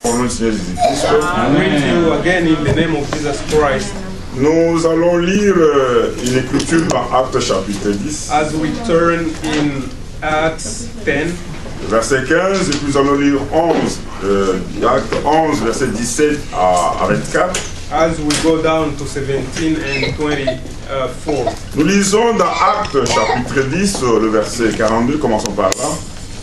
Au nom du Seigneur Jésus-Christ. I greet you again in the name of Jesus Christ. Nous allons lire une écriture dans Actes chapitre 10. As we turn in Acts 10, Verset 15, et puis nous allons lire 11, Actes 11, verset 17 à 24. as we go down to 17 and 24. Nous lisons dans Actes chapitre 10, le verset 42, commençons par là.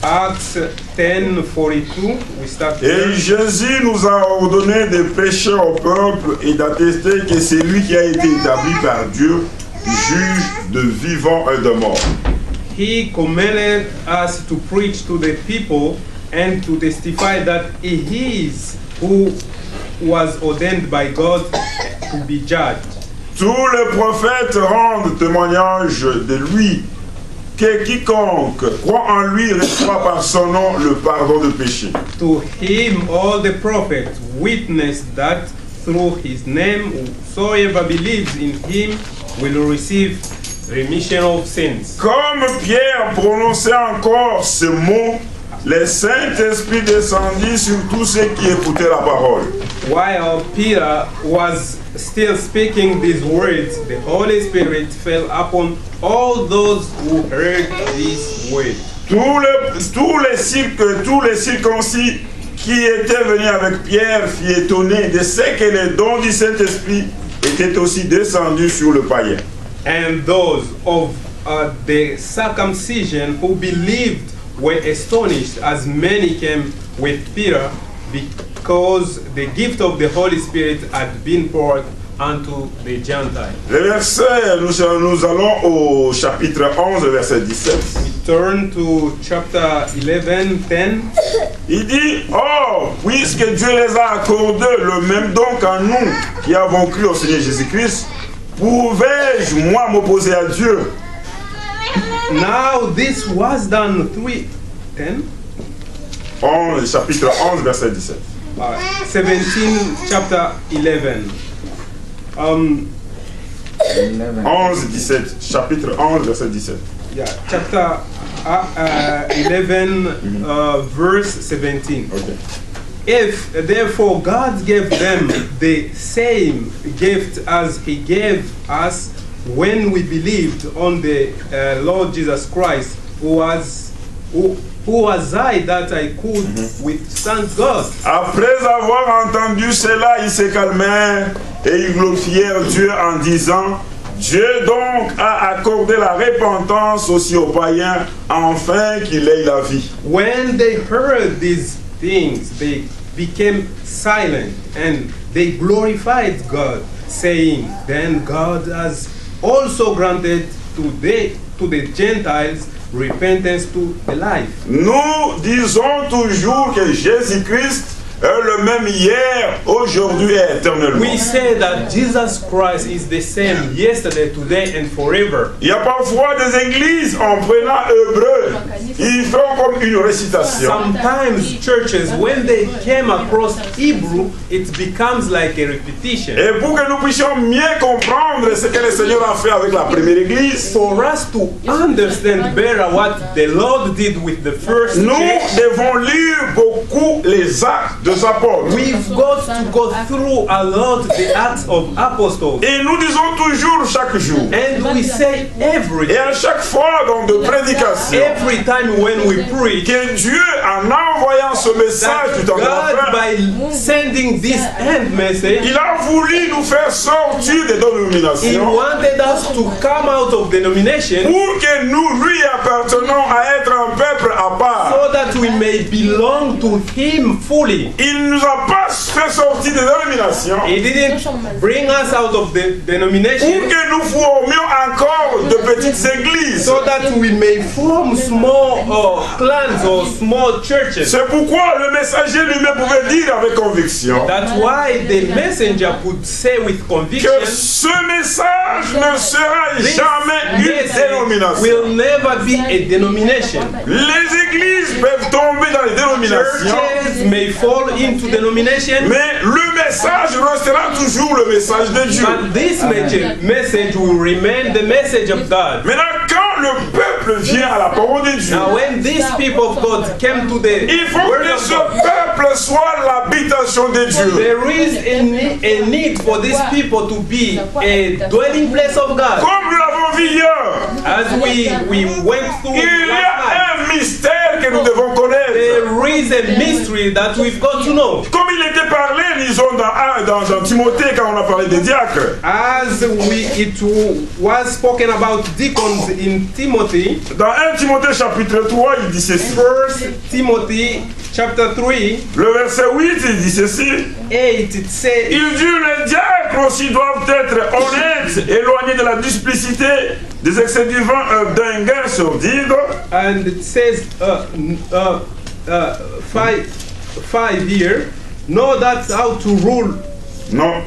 Acts 10:42, we start Et there. Jésus nous a ordonné de prêcher au peuple et d'attester que c'est lui qui a été établi par Dieu, juge de vivants et de morts. He commanded us to preach to the people and to testify that he is who was ordained by God to be judged. Tous les prophètes rendent témoignage de lui, que quiconque croit en lui reçoit par son nom le pardon de péché. To him all the prophets witness that through his name whosoever believes in him will receive remission of sins. Comme Pierre prononçait encore ce mot, le Saint-Esprit descendit sur tous ceux qui écoutaient la parole. While Peter was still speaking these words, the Holy Spirit fell upon all those who heard these words. Tous les circoncis qui étaient venus avec Pierre furent étonnés de ce que les dons du Saint-Esprit étaient aussi descendus sur le païen. And those of the circumcision who believed were astonished as many came with Peter, because the gift of the Holy Spirit had been poured unto the Gentiles. Le verset, nous allons au chapitre 11, verset 17. We turn to chapter 11:10. Il dit, oh, puisque Dieu les a accordés le même don qu'à nous qui avons cru au Seigneur Jésus-Christ, pouvais-je, moi, m'opposer à Dieu? Now this was done 3:10. Chapitre 11, verset 17. 17, chapter 11. 11, 17. Chapitre 11, verset 17. Yeah, chapter 11, verse 17. Okay. If therefore God gave them the same gift as He gave us when we believed on the Lord Jesus Christ, who was I that I could withstand God? Après avoir entendu cela, ils se calmèrent et ils glorifièrent Dieu en disant, Dieu donc a accordé la repentance aussi aux païens, afin qu'il ait la vie. When they heard these things, they became silent and they glorified God, saying, then God has also granted to the Gentiles repentance to the life. Nous disons toujours que Jésus-Christ est le même hier, aujourd'hui et éternellement. We say that Jesus Christ is the same yesterday, today, and forever. Il y a parfois des églises en prenant hébreu, ils font comme une récitation. Sometimes churches, when they came across Hebrew, it becomes like a repetition. Et pour que nous puissions mieux comprendre ce que le Seigneur a fait avec la première église, For us to understand better what the Lord did with the first nous church, devons lire beaucoup les actes des apôtres. we've got to go through a lot the Acts of Apostles. Et nous disons toujours chaque jour. And we say Et à chaque fois dans de prédications, every time when we preach, que Dieu, en envoyant ce message that du temps de la God, fin, by sending this end message, il a voulu nous faire sortir des He dénominations wanted us to come out of denomination pour que nous lui appartenons à être un peuple à part. so that we may belong to Him fully. Il ne nous a pas fait sortir des dénominations He didn't bring us out of the pour denomination que nous formions encore de petites églises. so that we may form small clans or small churches. C'est pourquoi le messager lui-même pouvait dire avec conviction That's why the messenger could say with conviction, que ce message ne sera this jamais une message dénomination. will never be a denomination. Les églises peuvent tomber dans les dénominations, Churches may fall into denomination, mais le message restera toujours le message de Dieu. but this message will remain the message of God. Maintenant, quand le peuple peuple vient à la parole de Dieu, Now, when these people of God came to the il faut word que of ce God, peuple soit l'habitation de Dieu. there is a need for these people to be a dwelling place of God. Comme nous l'avons vu hier, As we went through il y last night, a un mystère que nous devons connaître. there is a mystery that we've got to know. Comme il était parlé, lisons dans Timothée quand on a parlé des diacres. As it was spoken about deacons in Timothy, Dans 1 Timothée chapitre 3, il dit ceci. 1 Timothy chapter 3, Le verset 8, il dit ceci. 8, it says, Il dit les diacres aussi doivent être honnêtes, éloignés de la duplicité, des excès du vin, d'un gain sordide. and it says 5 here, know that how to rule. Non,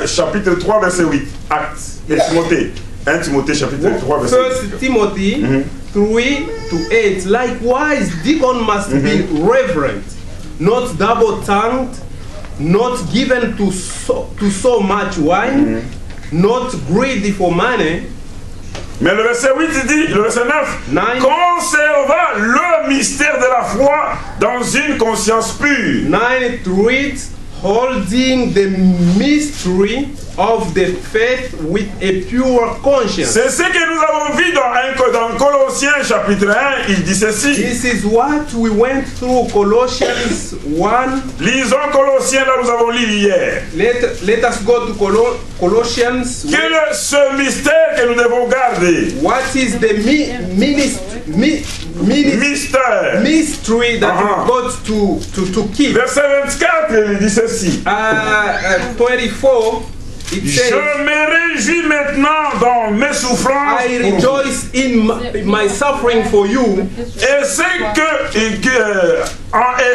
chapitre 3, verset 8. Actes et Timothée. 1 Timothée chapitre 3, verset 8. 1 Timothy 3 to 8. Likewise, deacon must be reverent, not double-tongued, not given to so much wine, not greedy for money. Mais le verset 8, il dit, le verset 9, Nine. conservant le mystère de la foi dans une conscience pure. 9 it reads, holding the mystery of the faith with a pure conscience. C'est ce que nous avons vu dans Colossiens chapitre 1, il dit ceci. This is what we went through Colossians 1. Lisons Colossiens, là nous avons lu hier. Let us go to Colossians 1. Quel est ce mystère que nous devons garder? What is the mystery that we've got to keep? Verset 24, il dit ceci. 24, it Je says, me réjouis maintenant dans mes souffrances. I pour vous. rejoice in my suffering for you. Et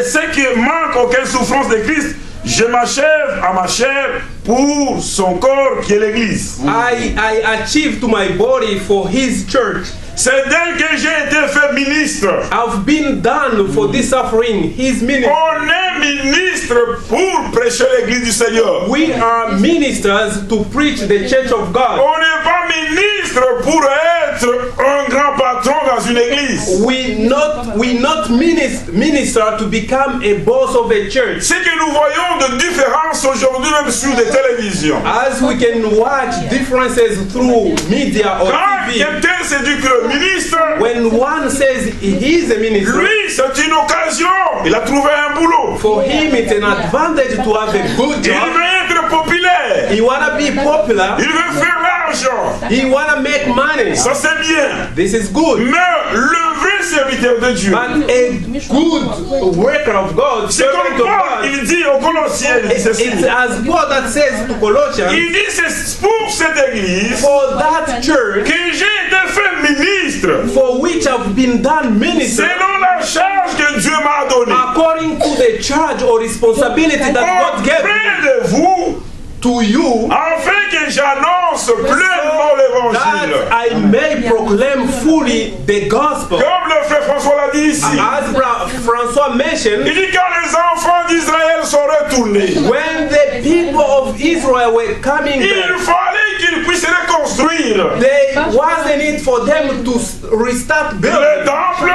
ce qui manque aucune souffrance de Christ, je m'achève à ma chair pour son corps qui est l'Église. I achieved to my body for his church. C'est d'elle que j'ai été fait ministre. I've been done for this suffering, his ministry. On est ministre pour prêcher l'Église du Seigneur. We are ministers to preach the church of God. On n'est pas ministre pour être un grand patron dans une église. We not minister to become a boss of a church. Ce que nous voyons de différence aujourd'hui même sur des télévisions. As we can watch differences through media or Quand TV, quelqu'un se dit que le ministre, when one says he is a minister, lui c'est une occasion. Il a trouvé un boulot. for him it's an advantage to have a good Il job. veut être populaire. He wanna be popular. Il veut faire l'argent. He wanna make money. Ça c'est bien. This is good. Mais le vrai serviteur de Dieu, But a good worker of God, c'est servant comme of Paul, God, il dit aux Colossiens, il dit ceci. it's as Paul that says to Colossians, Il dit c'est pour cette église for that church que j'ai été fait ministre for which I've been done minister selon la charge que Dieu m'a donnée. according to the charge or responsibility that God gave Auprès de vous, to you, afin que j'annonce pleinement l'évangile. that I may proclaim fully the gospel. Comme le frère François l'a dit ici. As François mentioned, Il dit quand les enfants d'Israël sont retournés, when the people of Israel were coming il back, fallait qu'ils puissent reconstruire there was a need for them to restart le building temple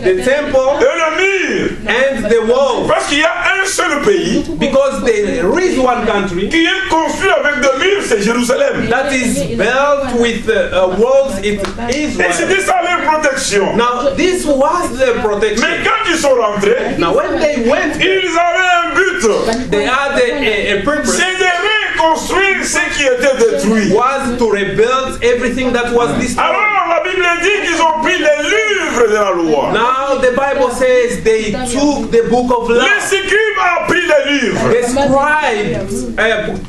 the temple et le mur. and the wall, Parce qu'il y a un seul pays because there is one country qui est construit avec des murs, c'est Jérusalem. that is built with walls. It's Et Israel. c'était ça leur protection. Now this was the protection. Mais quand ils sont rentrés, Now when they went, ils avaient un but. they had a purpose. C'est de reconstruire ce qui était détruit. Was to rebuild everything that was destroyed. Alors la Bible dit qu'ils ont pris les livres de la loi. Now the Bible says they took the book of law. Les scribes ont pris les livres. The scribe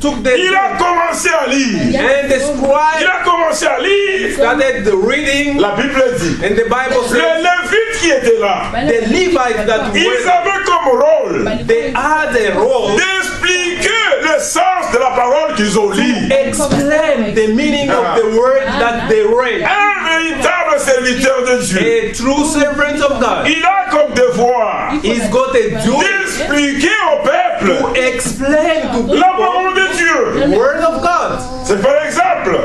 took the Il a commencé à lire. and the Il scribe a commencé à lire. started the reading, La Bible dit. and the Bible Les says Lévites qui étaient là, the Levites that ils were, avaient comme rôle they had a role d'expliquer le sens de la parole qu'ils ont lue. explain the meaning of the word that they read. Un véritable serviteur de Dieu. A true servant of God. Il a comme devoir He's got a duty d'expliquer au peuple to explain to la people parole de Dieu. the word of God. C'est par exemple,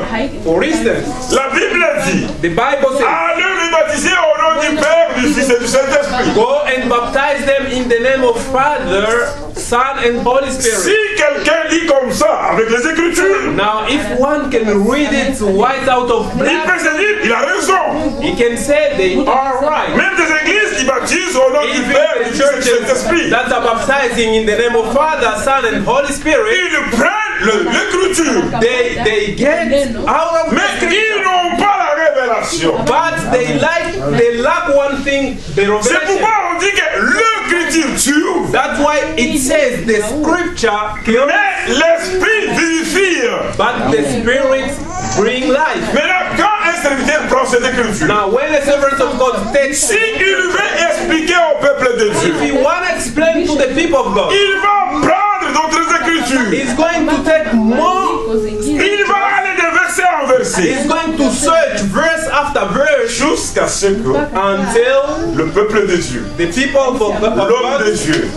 For instance, la Bible dit, The Bible says, allez les baptiser au nom du Père, du Fils et du Saint-Esprit. go and baptize them in the name of Father, Son, and Holy Si Spirit. quelqu'un lit comme ça, avec les Écritures, Now, if one can read it white out of il peut black, se dire, il a raison. he can say they are right. Même des églises qui baptisent au nom du Even Père, du the Fils et du churches Saint-Esprit, that are baptizing in the name of Father, Son, and Holy Spirit, ils prennent l'Écriture, they get out of mais the ils scripture. n'ont pas la révélation. But they lack one thing, the C'est revelation. pourquoi on dit que l'Écriture tue, That's why it says the scripture kills, mais l'Esprit vivifie. but the spirit bring life. Maintenant, quand un serviteur prend cette Écriture, Now, when the servant of God takes, si il veut expliquer au peuple de Dieu, if he want to explain to the people of God, il va prendre d'autres Écritures. he's going to take more, Il va aller de verset en verset he's going to search verse after verse jusqu'à ce que until le peuple de Dieu, the people of l'homme de God, Dieu,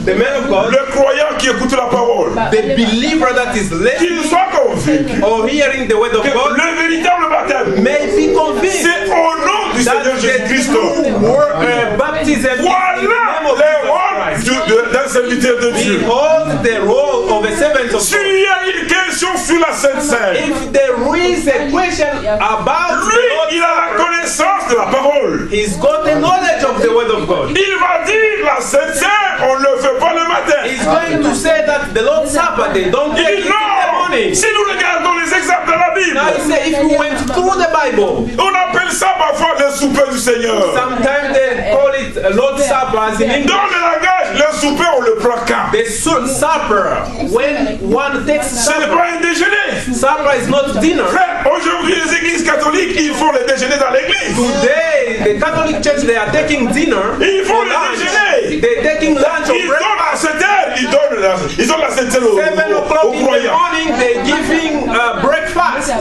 the man of God, le croyant qui écoute la parole, the believer that is listening qu'il soit convaincu or hearing the word of que God, le véritable baptême, may be convinced c'est au nom du that Seigneur the Jésus-Christ. true baptism is in the Voilà name of les Jesus rôles Christ. d'un serviteur de Dieu. Behold the role of a servant of S'il God. y a une question sur la Sainte Seine, If there is a question about lui, the Lord's il a la Supper, connaissance de la parole. he's got the knowledge of the word of God. Il va dire la Sainte Seine, on ne le fait pas le matin. He's going to say that the Lord's Supper, they don't Il take dit it in the non. morning. Si nous regardons les exemples de la Bible, Now he said, if you went through the Bible, on appelle ça parfois le souper du Seigneur. sometimes they call it Lord's Supper as in English. Dans le langage, le souper, on le prend quand? The supper, when one takes Ce n'est supper, pas un déjeuner. supper is not dinner. Frère, aujourd'hui, les églises catholiques, ils font le déjeuner dans l'église. Today, the Catholic Church, they are taking dinner Ils font for le lunch. déjeuner. They're taking lunch or Ils donnent à breakfast. 7 heures, ils donnent la 7 heures 7 aux o'clock in the croyants. morning, they're giving breakfast.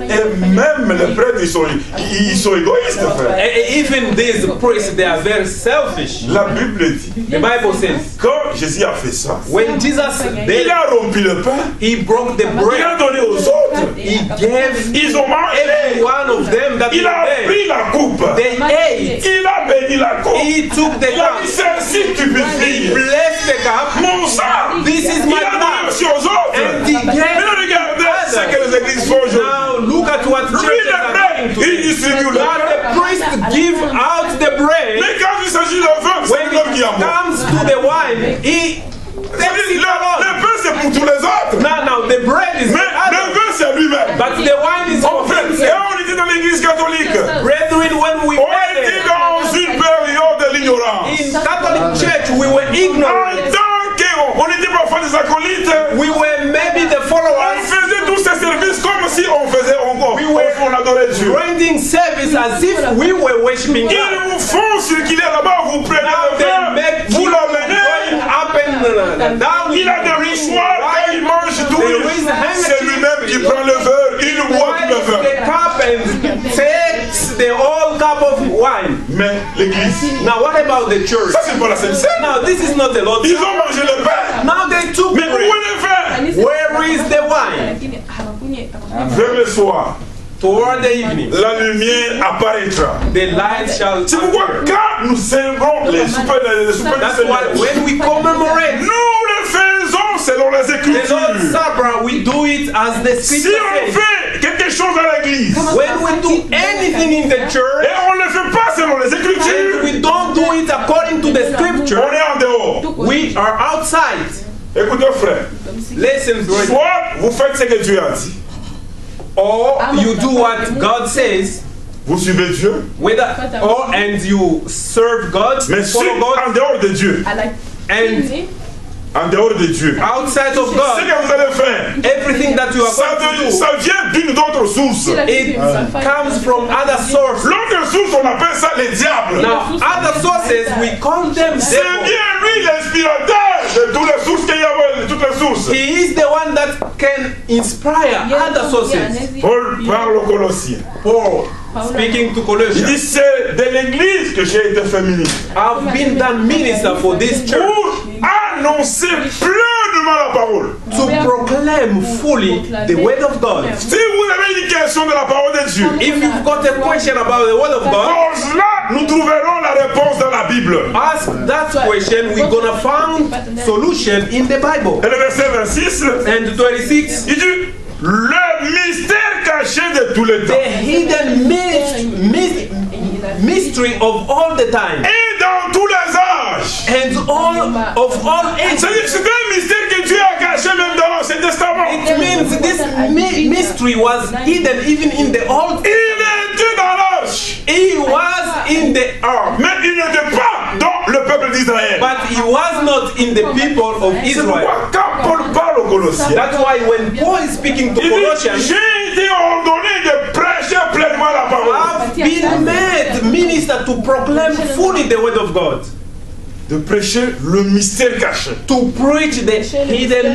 Et même les prêtres, ils sont égoïstes, frère. Even these priests, they are very selfish. La Bible dit, The Bible says, quand Jésus a fait ça, when Jesus il did, a rompu le pain, he broke the il a bread. donné aux autres. He gave Ils ont every mangé. one of them that Il a they pris la coupe. They ate. Il a béni la coupe. He took the Il a dit, cup. c'est ainsi que tu peux He vivre. blessed the cup. Mon sang, This is il my a donné blood. aussi aux autres. And he Mais gave regardez ce que les églises font aujourd'hui. Now look at what Lui, churches le are prêtre, doing il today. distribue le Now pain. the priest give out the bread. Mais quand il s'agit de vin, c'est When l'homme qui a it mort. comes to the wine, he takes it alone. Le pain, c'est pour tous les autres. Now the bread is Mais for le others, vin, c'est lui-même. but the wine is En for fait, et himself. on était dans l'église catholique. Brethren, when we On were était there, dans une période de l'ignorance. in Catholic Church, we were En ignorant. tant qu'on était parfois des acolytes, We were maybe the on followers, faisait tous ces services comme si on faisait encore. On adorait Dieu. rendering service as if we were worshiping God. Ils vous font circuler là-bas, vous prenez Now le they vin, make vous you l'amenez. going up and down. Il a des richoirs, quand il mange tout, c'est lui-même qui prend le verre, il boit tout le Wipe verre. the cup and takes the whole cup of wine. Mais l'église, Now what about the church? ça c'est pas la Sainte Seine. Now this is not the Lord's Ils Supper. ont mangé le pain. Now they took Mais the où est bread. le vin? Where is the wine? Vers le soir, Toward the evening, la lumière apparaîtra. the light shall C'est pourquoi appear. quand nous célébrons les soupers du That's why Seigneur, when we commemorate nous le faisons selon les the Lord's Écritures. Supper, we do it as the Si Scripture on says. fait quelque chose à l'église, When we do anything in the church, et on ne le fait pas selon les and Écritures, we don't do it according to the on Scripture, est en dehors. we are outside. Écoutez frère, Listen, brother. soit vous faites ce que Dieu a dit, Or you do what God says, vous suivez Dieu, and you serve God, mais si follow God, en dehors de Dieu, and en dehors de Dieu, outside of ce God, que vous allez faire, everything that you are going to do, ça vient d'une autre source. it comes from other sources. L'autre source, on appelle ça les diables. Now, other sources, we call them C'est devils. bien lui l'inspirateur de toutes les sources qu'il y a, de toutes les sources. He is the one that can inspire other sources. Paul parle aux Colossiens. Paul, speaking to Il Colossians, dit c'est de l'église que j'ai été fait ministre. I've been done minister for this church Pour annoncer pleinement la parole. parole. to proclaim fully the word of God. Si vous avez une question de la parole de Dieu, If you've got a question about the word of God, pour cela, nous trouverons la réponse dans la Bible. ask that question. We're gonna find solution in the Bible. Et le verset 26, And 26, il dit, le mystère caché de tout le the temps. hidden mystery of all the time Et dans tous les âges. and of all ages. C'est-à-dire que c'est un mystère que Dieu a caché même dans l'Ancien Testament. It means this mystery was hidden even in the Old. Il était dans l'âge, He was in the earth, mais il n'était pas dans le peuple d'Israël. but he was not in the people of C'est Israel. pourquoi quand Paul parle aux Colossiens, That's why when Paul is speaking to il dit, Colossians, j'ai été ordonné de prêcher pleinement la parole. I've been made minister to proclaim fully the word of God, De prêcher le mystère caché. to preach the hidden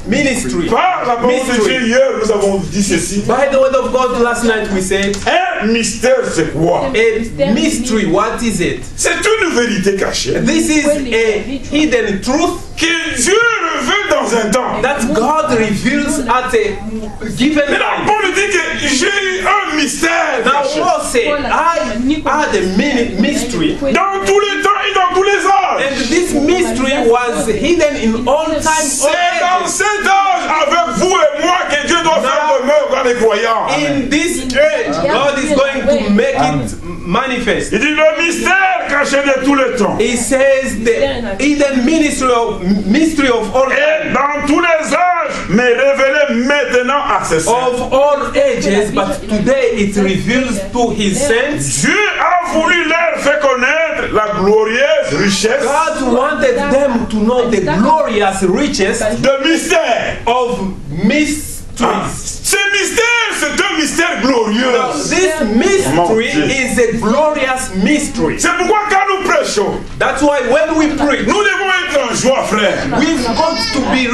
ministry. Par la parole de Dieu, hier, nous avons dit ceci. By the word of God, last night we said, Un mystère, c'est quoi? a mystery, what is it? C'est une vérité cachée This is a hidden truth que Dieu révèle dans un temps. that God reveals at a given Mais là, time. Paul dit que j'ai eu un mystère Now caché. Paul said, I had a mystery, Dans tous les temps et dans tous les âges. and this mystery was hidden in all time, all C'est dans ages. cet âge, avec vous et moi, que Dieu doit faire demeure dans les croyants. In this age, God is going to make it manifest. Il dit le mystère caché de tous les temps. He says the hidden mystery of all Et time, dans tous les âges, mais révélé maintenant à ses saints. of all ages, but today it reveals to his saints. Dieu a voulu leur faire connaître la glorieuse richesse God wanted them to know the glorious riches de mystère. of mysteries. Ce mystère, c'est un mystère glorieux. Now, this mystery is a glorious mystery. C'est pourquoi quand nous prêchons, That's why when we preach, nous devons être en joie, frère. we've got to be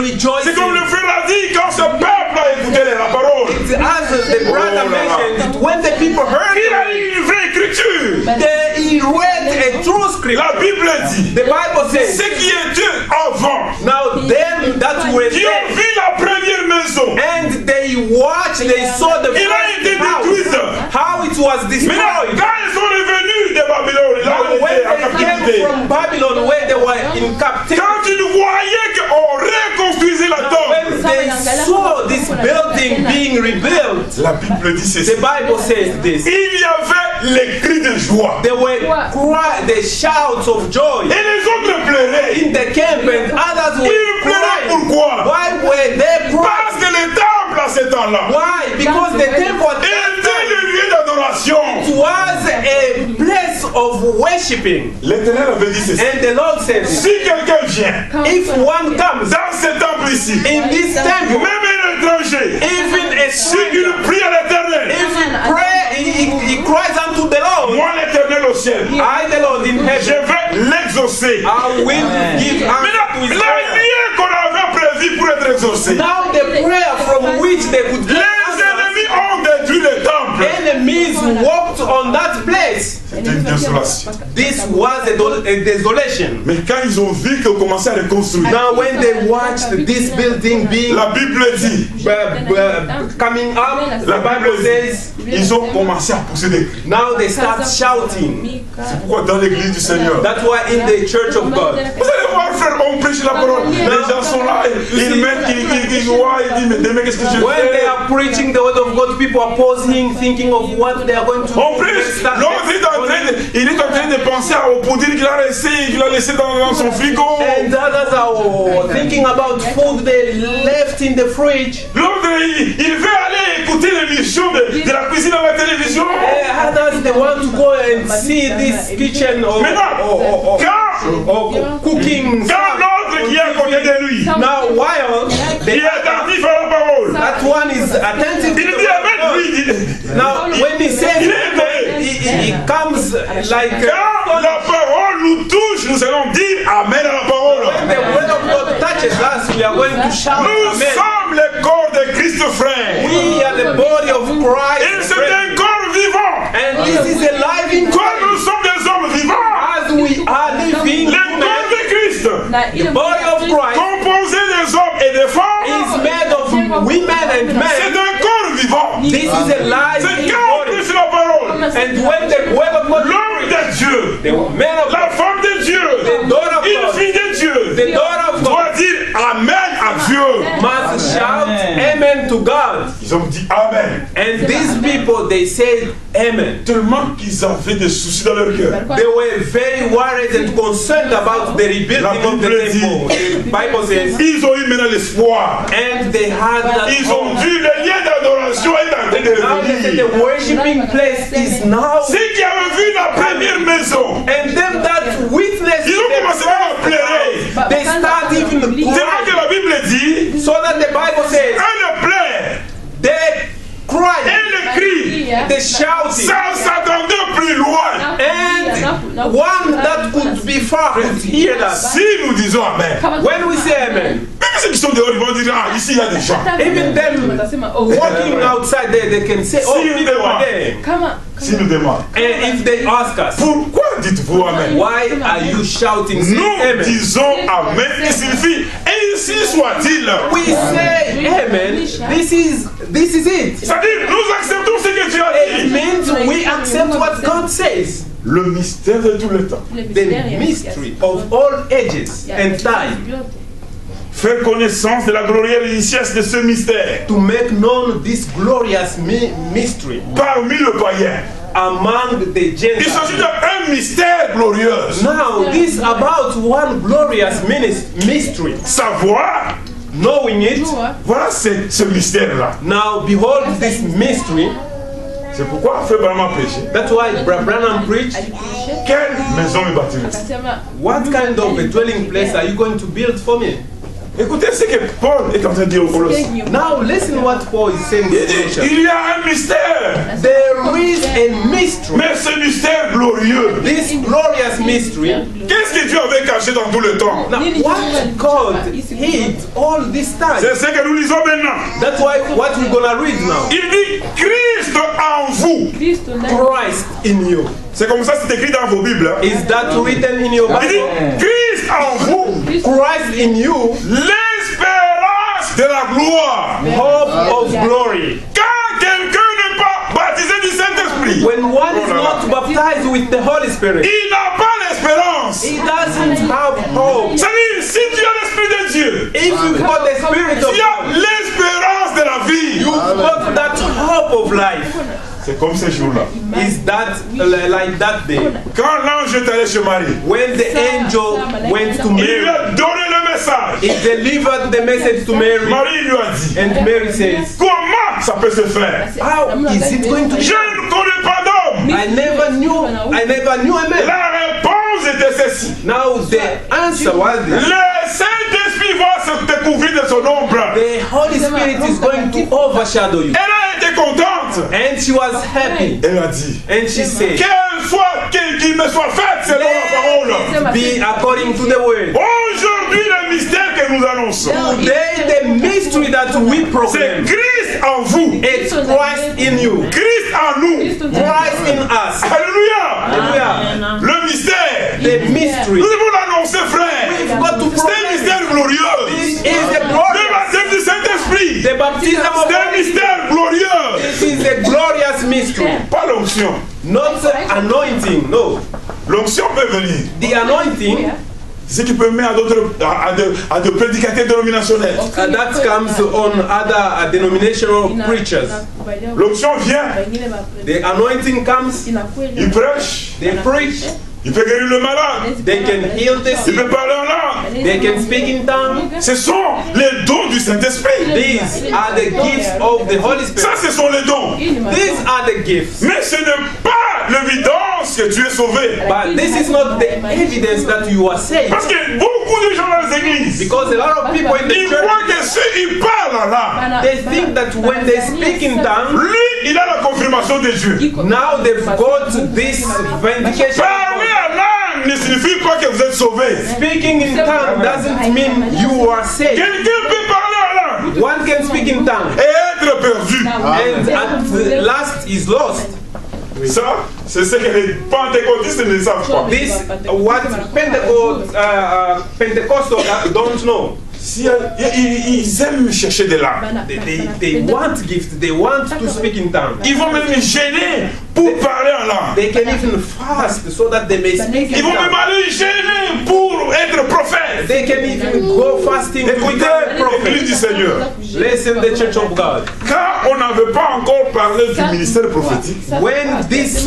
C'est comme le rejoicing. frère a dit quand ce peuple a écouté la parole. As the brother mentioned, when the people heard Il a it, eu une vraie écriture. he read a true scripture. La Bible dit, The Bible ce says, qui était avant, now them that were qui ont there, vu la première maison, and they watched, they saw the il a été détruite. house, how it was Maintenant, destroyed. quand ils sont revenus de Babylone, là où Now, ils when étaient en they captivité, came from Babylon, where they were in captivity, quand ils voyaient qu'on reconstruisait la when tombe, they saw this building being rebuilt, la Bible dit ceci. the Bible says this. Il y avait les cris de joie. They were the shouts of joy Et les autres pleuraient. in the camp, and others Ils were pleuraient crying. pourquoi? Why were they Parce crying? que le temple à ce temps-là Why? Because the temple at that était time le lieu d'adoration. was a place of worshiping. L'Éternel avait dit ceci. And the Lord said, Si quelqu'un vient if one comes dans ce temple ici, in this temple, même un étranger, even a si stranger, il prie à l'Éternel, if he pray, he cries unto the Lord, moi l'Éternel au ciel, I, the Lord in je heaven, vais l'exaucer. I will give answer Maintenant, to his la prayer. prière qu'on avait prévue pour être exaucée, Now the prayer from which they could get les answers, ennemis ont détruit le temple. enemies walked on that place. C'était une désolation. This was a desolation. Mais quand ils ont vu qu'on commençait à reconstruire, Now when they watched this building being la Bible dit, coming up, la the Bible says, ils ont commencé à pousser des cris. now they start shouting. Pourquoi dans l'église du Seigneur? That's why in the church of God, Vous allez voir, frère, on prêche la parole. Les gens sont là, ils mettent, ils voient, ils disent, mais demain, qu'est-ce que je when they fais? are preaching the word of God, people are pausing, thinking of what they are going to do. On prêche. L'autre il est en train de penser au poudre qu'il a laissé dans son frigo. And others are thinking about food they left in the fridge. L'autre, il veut aller écouter l'émission de la cuisine à la télévision. Others they want to go and see this kitchen or Maintenant, quand cooking. l'autre qui est à côté de lui, Now while il est attentif à la parole, that one is attentive to il the dit word of avec lui, God. Now when he says il est étonné. he comes like Quand la parole nous touche, nous allons dire Amen à la parole. when the word of God touches us, we are going to shout Nous amen. sommes le corps de Christ, frère. We are the body of Et Christ. c'est un corps vivant. And this is a living Comme body. nous sommes des hommes vivants, As we are living le corps de Christ, the body of Christ composé des hommes women and C'est men. un corps vivant. This is a life C'est quand body. plus la parole. And when the word of God, L'homme de Dieu, the man of la God, femme de Dieu, the daughter of une God, fille de Dieu, the daughter of God doit dire Amen à Dieu. must shout amen to God. Ils ont dit Amen. And these people, they said amen. Tellement qu'ils avaient des soucis dans leur cœur. They were very worried and concerned about the rebuilding of the temple. The Bible says, Ils ont eu maintenant l'espoir. and they had that Ils ont hope. vu le lien d'adoration est en train de Now they said revenir. the worshiping place is now, Ceux qui avaient vu la première maison, and them that witnessed ils ont the commencé à pleurer. they start even Tellement que crying. la Bible dit, So that the Bible says, elle pleure, they cried, elle crie, they shouted, sans s'attendre plus loin. and one that could be far could hear that. Si nous disons Amen, When we say amen, même ceux qui sont dehors, ils vont dire, ah, ici il y a des gens. even them walking outside there, they can say, oh, people are there. Si nous demandons, And if they ask us, pourquoi dites-vous Amen? why are you shouting, say Nous amen? disons Amen, il signifie, ainsi soit-il. We say amen, this is it. C'est-à-dire, nous acceptons ce que tu as It dit. means we accept what God says. Le mystère de tout le temps. The mystery of all ages and time. Faire connaissance de la glorieuse richesse de ce mystère To make known this glorious mystery parmi le païen. among the Il Gentiles. s'agit d'un mystère glorieux. Now, this about one glorious mystery. Savoir, Knowing it, voilà ce mystère-là. now behold this mystery. C'est pourquoi Frère Branham a prêché. That's why Branham preached. Quelle maison me bâtiras-tu? What kind of a dwelling place are you going to build for me? Écoutez ce que Paul est en train de dire aux Colossiens. Now listen what Paul is saying. Il dit, il y a un mystère, There is a mystery. mais ce mystère glorieux. This glorious mystery. Qu'est-ce que Dieu avait caché dans tout le temps? Now, what God hid all this time. C'est ce que nous lisons maintenant. That's why what we're gonna read now. Il dit Christ en vous. Christ in you. C'est comme ça c'est écrit dans vos Bibles. Hein. Is that written in your Il dit Bible? Christ en vous. Christ in you, L'espérance de la gloire. hope of glory. Quand quelqu'un n'est pas baptisé du Saint-Esprit, When one is not baptized with the Holy Spirit, il n'a pas l'espérance. he doesn't have hope. C'est-à-dire, si tu as l'Esprit de Dieu, If you've got the Spirit of tu as God, l'espérance de la vie. you've got that hope of life. C'est comme ces jours-là. Is that like that day? Quand l'ange est allé chez Marie, When the angel went to il lui Mary, a donné le message. he delivered the message to Mary, Marie lui a dit, and Mary says, comment ça peut se faire? how is it going to Je be? ne connais pas d'homme. I never knew a man. La réponse était ceci. Now the answer was this. Le Saint-Esprit va se découvrir de son ombre. The Holy Spirit is going to overshadow you. Elle a été contente. And she was happy. Elle a dit, And she said, qu'il me soit fait selon la parole. be according to the word. Aujourd'hui, le mystère que nous annonçons, Today, the mystery that we c'est proclaim, Christ en vous, it's Christ in you, Christ en nous. Christ in us. Alléluia. Hallelujah. Le mystère, The mystery. nous devons l'annoncer, frère. We've got to C'est un proclaim mystère it. glorieux. This is the Le glorious, baptême du Saint-Esprit, the baptism of c'est un God. mystère glorieux. This is a glorious mystery. Pas l'onction. Not the anointing, no. L'onction peut venir. The anointing Ce qui peut mettre à de prédicateurs dénominationnels. that comes on other denominational preachers. L'onction vient, The anointing comes, il prêche, they preach, il peut guérir le malade, they can heal the il sick, peut parler en langue. they can speak in tongues. Ce sont les dons du Saint-Esprit. These are the gifts of the Holy Ça, Spirit. ce sont les dons. These are the gifts. Mais ce n'est pas l'évidence que tu es sauvé. But this is not the evidence that you are saved. Parce que beaucoup de gens dans les églises, Because a lot of people in the ils croient church, que s'ils parlent en langue, they think that when they speak in tongues, lui, il a la confirmation de Dieu. now they've got this vindication. Parler en langue ne signifie pas que vous êtes sauvé. Speaking in tongues doesn't mean you are saved. Quelqu'un peut parler en langue One can speak in tongues et être perdu. and at the last is lost. Ça, c'est ce que les pentecôtistes ne savent pas. This what Pentecostals don't know. Ils aiment chercher des langues. They want gift. They want to speak in tongues. Ils vont même gêner pour parler en langue. They can even fast so that they may speak Ils in vont même tongues. aller gêner pour être prophète. They can even go fasting to Écoutez, become a l'Église du prophet. Seigneur. Listen, the Church of God. Quand on n'avait pas encore parlé du ministère prophétique, When this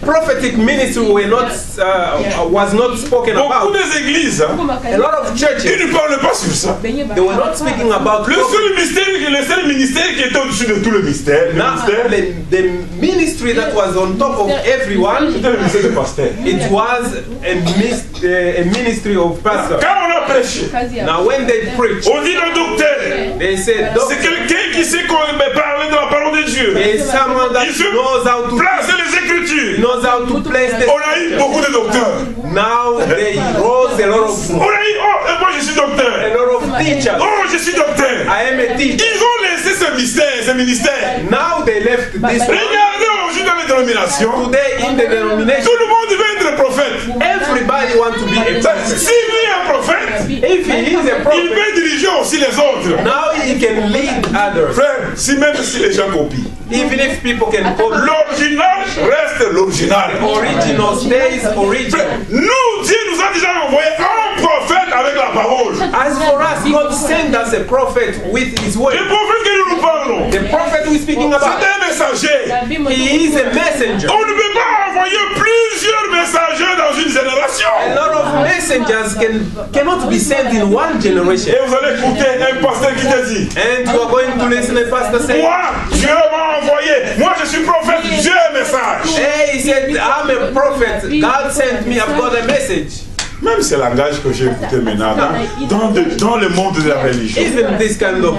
prophetic ministry was not spoken beaucoup about, des églises, a lot of churches, ils ne parlaient pas sur ça. they were not speaking about Le prophet. seul ministère qui était au-dessus de tout le mystère, Now, the ministry that was on top of everyone, c'était le ministère de pasteur. it was a ministry of pastor. Quand on a prêché, Now, when they preach, on dit le docteur. they said, C'est quelqu'un qui sait parler de la parole de Dieu. there is someone that Il sait knows how to placer les Écritures. knows how to place the. On a eu beaucoup de docteurs. Now they rose a lot of On a eu, oh, et moi je suis docteur. teachers. Oh, je suis docteur. I am a teacher. Ils ont laissé ce mystère, ce ministère. Now they left this one. Regardez aujourd'hui dans les dénominations. Today in the denomination, Tout le monde veut être prophète. everybody wants to be a prophet. Si lui est un prophète, If he is a il prophet, peut diriger aussi les autres. now he can lead others. Frère, même si les gens copient, Even if people can call l'original reste l'original. original stays original. Nous, Dieu nous a déjà envoyé un prophète avec la parole. As for us, God sent us a prophet with his Le word. prophète que nous nous parlons, The prophet we're speaking c'est about, un messager. he is a messenger. On ne peut pas envoyer plusieurs messagers dans une génération. A lot of messengers cannot be sent in one generation. Et vous allez écouter un pasteur qui te dit, And you are going to listen to a pastor say, moi, Dieu m'a envoyé. Moi, je suis prophète. Dieu a un message. hey, he said, I'm a prophet. God sent me, I've got a message. Même ce langage que j'ai écouté maintenant dans le monde de la religion. Even this kind of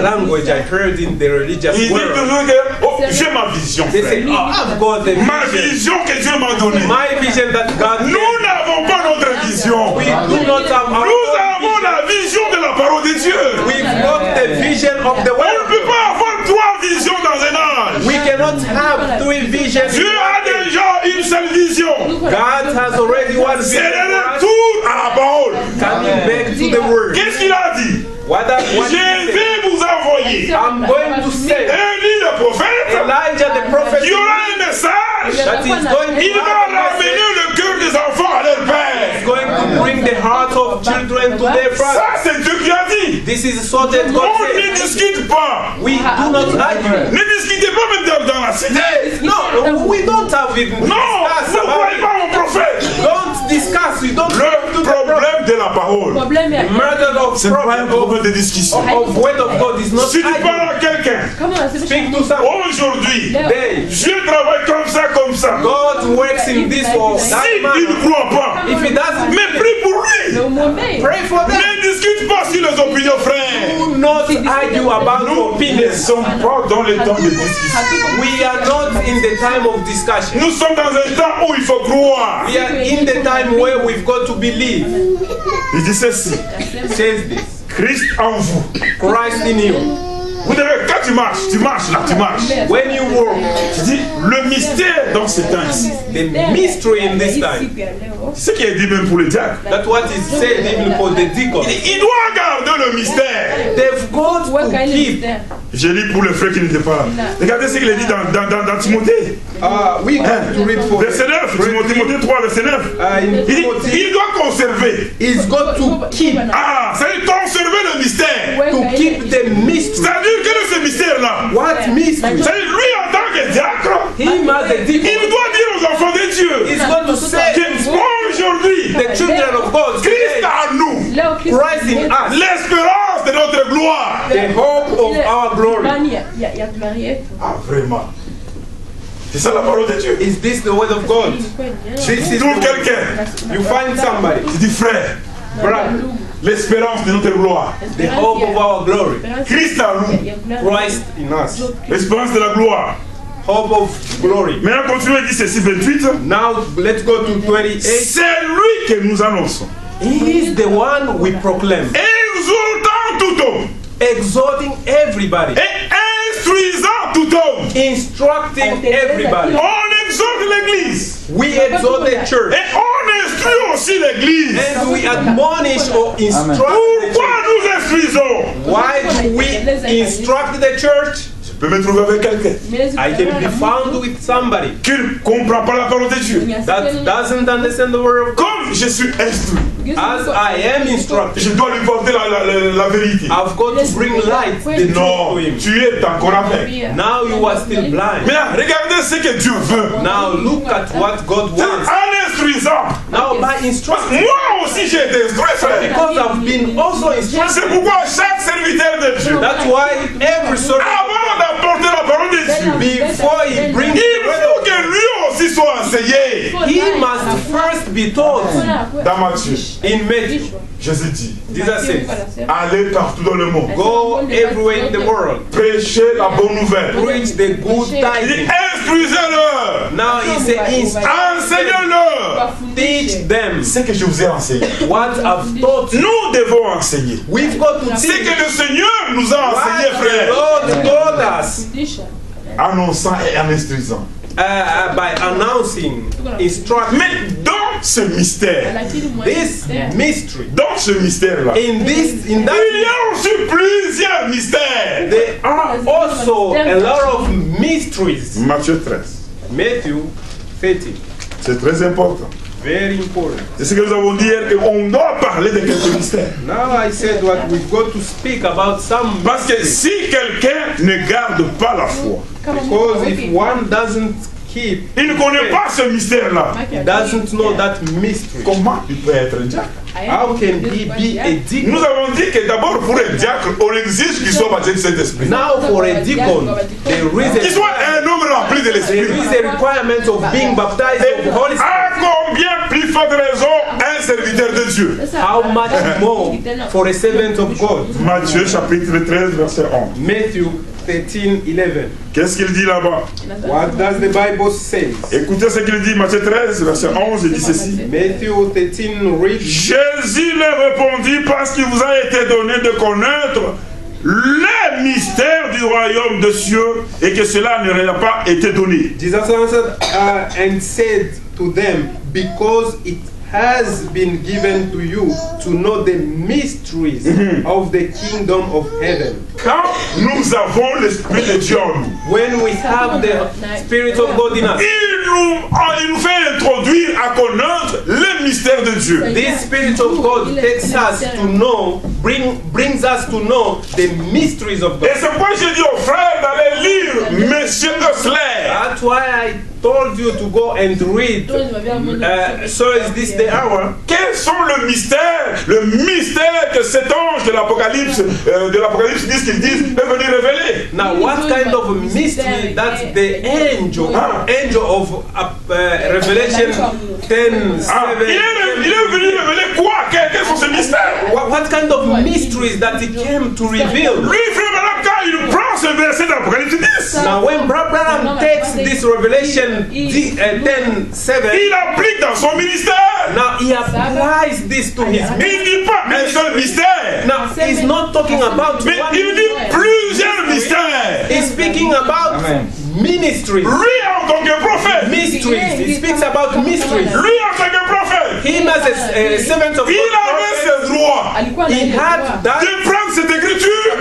language I heard in the religious Il dit world. toujours que oh, j'ai ma vision, They say, frère. oh, I've got a Ma vision. vision que Dieu m'a donnée. My vision that God gave. Nous n'avons pas notre vision. We do not have our Nous own avons vision. la vision de la parole de Dieu. We've got the vision of the On ne world. peut pas avoir trois visions dans un âge. We cannot have three visions. Dieu a déjà une seule vision. God has already one C'est vision. le for us. retour à la parole. Coming back to the word. Qu'est-ce qu'il a dit? What Je vais vous envoyer I'm going to say, Élie le prophète Elijah the prophet, qui aura un message. that is going Il to va ramener le cœur des enfants à leur père. going to bring the heart of children to their father. Ça, c'est Dieu qui a dit. This is so that God On ne said. discute pas. We do not argue. Ne discutez pas même dans la cité. No, we don't have even Non, discuss vous ne about croyez it. pas mon prophète. Don't discuss. You don't Le do the problem. problème de la parole, Murder of c'est pas un prophet problème de discussion. of word of God is not Si tu parles arguing. à quelqu'un, Speak to someone. aujourd'hui, They, Dieu travaille comme ça, comme ça. God works in this or Si that il ne manner. croit pas, If he doesn't, mais prie pour lui. pray for them. Ne discute pas sur les opinions, frère. Do not argue about Nous ne opinions. sommes pas dans le temps de discussion. We are not in the time of discussion. Nous sommes dans un temps où il faut croire. We are in the time where we've got to believe. Il dit ceci, Says this. Christ en vous. Christ in you. Vous devez, quand tu marches là, tu marches. When you walk, Tu dis, le mystère dans ce temps-ci, the mystery in this time. ce qui est dit même pour les diacres. That's what is said even for the deacons. Il doit garder le mystère. They've got to keep. J'ai lu pour le frère qui n'était pas là. Regardez ce qu'il est dit dans Timothée. We have to read for Verset 9, Timothée 3, verset 9. in Il dit, Timothy. il doit conserver. He's got to keep C'est conserver le mystère. to keep the mystery. C'est-à-dire, quel est ce mystère-là? What mystery? C'est-à-dire, lui en tant que diacre, Him as a il deacon doit dire aux enfants de Dieu is going to say qu'aujourd'hui, the children of God Christ today, en nous, Christ in us, l'espérance de notre gloire. the hope of our glory. Ah, vraiment. C'est ça la parole de Dieu. Is this the word of God? Tu trouves quelqu'un, You find somebody, tu dis frère, brother, l'espérance de notre gloire. the hope of our glory. Christ en nous, Christ in us, l'espérance de la gloire. hope of glory. Maintenant, continuez, il dit ceci, 28. Now let's go to 28. C'est lui que nous annonçons. He is the one we proclaim, Exhortant tout homme exhorting everybody, et instruisant tout homme. instructing everybody. On exhorte l'église We exhort the church et on instruit aussi l'église. and we admonish or instruct the Pourquoi church. nous instruct the church. Je peux me trouver avec quelqu'un I can be found with somebody qui ne comprend pas la parole de Dieu. that doesn't understand the word of God. Comme je suis instruit, As I am instructed, je dois lui porter la vérité. I've got to bring light, the truth Non, to him. tu es encore avec. Now you are still blind. Mais regardez ce que Dieu veut. Now look at what God wants. En instruisant. Now by Parce que instruction, moi aussi j'ai été instruit, frère. because I've been also C'est instructed. pourquoi chaque serviteur de Dieu, That's why every servant, avant d'apporter la parole de Dieu, before he brings il the word faut of que lui aussi soit enseigné. God, he must first be taught. Dans Matthieu, In Matthew, Jésus dit, Jesus says, allez partout dans le monde, go everywhere in the world, prêchez la bonne nouvelle. preach the good Il dit, tidings. instruisez-le, Now he said, enseignez-le. teach them Ce que je vous ai enseigné. what I've taught you. Nous devons enseigner. We've got to Ce teach que le Seigneur nous a enseigné, what the frère, Lord taught us annonçant et en instruisant. by announcing, instructing. Mais dans ce mystère, This mystery, dans ce mystère-là, in il that, y a aussi plusieurs mystères. there are also a lot of mysteries. Matthieu 13, Matthew 13, c'est très important. very important. C'est ce que nous avons dit hier, qu'on doit parler de quelques mystères. Now I said what we've got to speak about some Parce que mysteries. si quelqu'un ne garde pas la foi, Because if one doesn't keep, il ne connaît pas ce mystère-là, he doesn't know that mystery. comment il peut être un diacre? How can he be a deacon? Nous avons dit que d'abord pour un diacre, on exige qu'il soit baptisé du Saint-Esprit. Now for a deacon, Qu'il soit un homme rempli de there l'Esprit. is a requirement of being baptized of the Holy Spirit. À combien plus forte raison un serviteur de Dieu? How much more for a servant of God? Matthieu chapitre 13 verset 11. Matthew 13:11. Qu'est-ce qu'il dit là-bas? What does the Bible say? Écoutez ce qu'il dit, Matthieu 13 verset 11, il dit ceci. Matthew 13 reads, Jésus leur répondit, parce qu'il vous a été donné de connaître les mystères du royaume de cieux et que cela ne leur a pas été donné. Jesus answered and said to them, because it has been given to you to know the mysteries of the kingdom of heaven. Quand nous avons l'Esprit de Dieu en nous, When we have the Spirit of God in us, il nous fait introduire à connaître les mystères de Dieu. this Spirit of God takes us to know, brings us to know the mysteries of Et God. c'est pourquoi j'ai dit aux frères d'aller lire Monsieur Huxley. That's why I told you to go and read. So is this the hour? Quels sont le mystère que cet ange de l'Apocalypse dit qu'il dit est venu révéler. Now, what kind of mystery that the angel of Revelation 10:7? Il est venu révéler quoi? Quels sont ces mystères? What kind of mysteries that he came to reveal? Lui, frère Branham, quand il prend ce verset de l'Apocalypse 10, Now, when Branham takes this Revelation 10:7, il applique dans son ministère. now he applies this to his Il ministry. ne dit pas un seul mystère, Now, he's not talking about mais one il dit plusieurs mystères. He's speaking about ministries. Lui en tant que prophète, Mysteries. He speaks about mysteries. lui en tant que prophète, Him as a servant of il God, avait ce droit he had that de prendre cette écriture,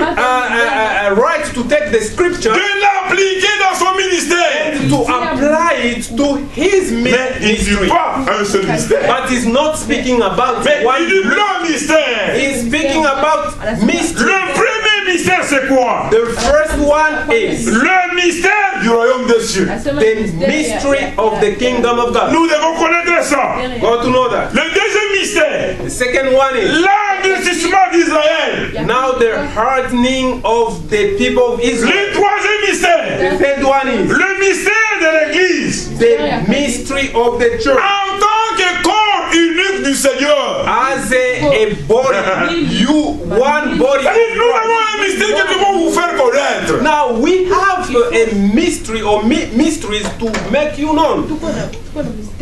right to take the scripture de l'appliquer dans son ministère. to apply it to his Mais il ne dit ministry. pas un seul mystère. But he's not speaking about Mais one il dit mystery. le mystère. He's speaking about mystery. Le premier mystère, c'est quoi? The first one is Le mystère du royaume des cieux. the mystery of the kingdom of God. Nous devons connaître ça. Got to know that. Le deuxième mystère, The second one is l'endurcissement d'Israël. now the hardening of the people of Israel. Le troisième The mystère, third one is le mystère de l'Église. the mystery of the church. En tant que corps unique du Seigneur. As a body, you one body. C'est-à-dire, nous avons un mystère que nous devons vous faire connaître. Now we have a mystery or mysteries to make you known.